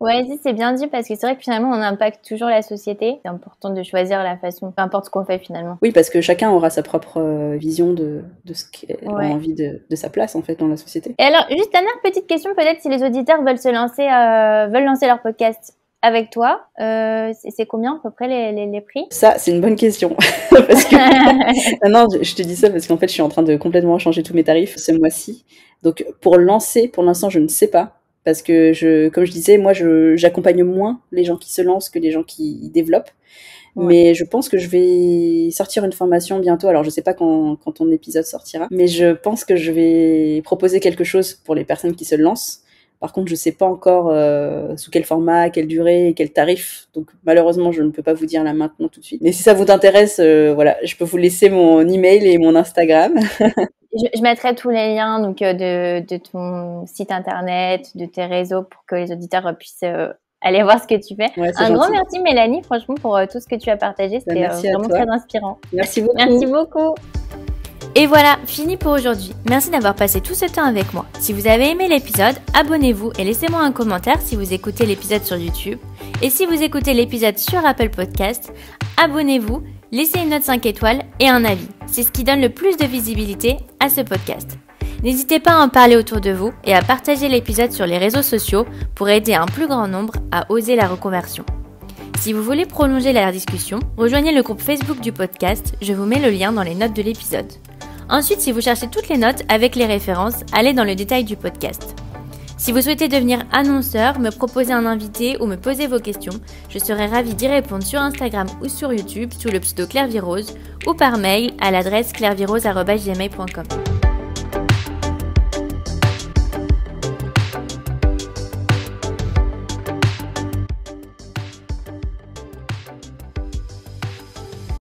Ouais, c'est bien dit parce que c'est vrai que finalement, on impacte toujours la société. C'est important de choisir la façon, peu importe ce qu'on fait finalement. Oui, parce que chacun aura sa propre vision de ce qu'il a envie de sa place en fait dans la société. Et alors, juste dernière petite question, peut-être si les auditeurs veulent veulent lancer leur podcast avec toi, c'est combien à peu près les prix? Ça, c'est une bonne question. Parce que... non, je te dis ça parce qu'en fait, je suis en train de complètement changer tous mes tarifs ce mois-ci. Donc, pour l'instant, je ne sais pas. Parce que, comme je disais, moi, j'accompagne moins les gens qui se lancent que les gens qui développent. Ouais. Mais je pense que je vais sortir une formation bientôt. Alors, je sais pas quand ton épisode sortira. Mais je pense que je vais proposer quelque chose pour les personnes qui se lancent. Par contre, je sais pas encore sous quel format, quelle durée, quel tarif. Donc, malheureusement, je ne peux pas vous dire là maintenant tout de suite. Mais si ça vous intéresse, voilà, je peux vous laisser mon email et mon Instagram. Je mettrai tous les liens donc de ton site internet, de tes réseaux pour que les auditeurs puissent aller voir ce que tu fais. Ouais, un grand merci Mélanie, franchement, pour tout ce que tu as partagé. C'était vraiment très inspirant. Merci beaucoup. Merci beaucoup. Et voilà, fini pour aujourd'hui. Merci d'avoir passé tout ce temps avec moi. Si vous avez aimé l'épisode, abonnez-vous et laissez-moi un commentaire si vous écoutez l'épisode sur YouTube. Et si vous écoutez l'épisode sur Apple Podcast, abonnez-vous, laissez une note 5 étoiles et un avis. C'est ce qui donne le plus de visibilité à ce podcast. N'hésitez pas à en parler autour de vous et à partager l'épisode sur les réseaux sociaux pour aider un plus grand nombre à oser la reconversion. Si vous voulez prolonger la discussion, rejoignez le groupe Facebook du podcast, je vous mets le lien dans les notes de l'épisode. Ensuite, si vous cherchez toutes les notes avec les références, allez dans le détail du podcast. Si vous souhaitez devenir annonceur, me proposer un invité ou me poser vos questions, je serai ravie d'y répondre sur Instagram ou sur YouTube sous le pseudo Claire Virose ou par mail à l'adresse clairevirose@gmail.com.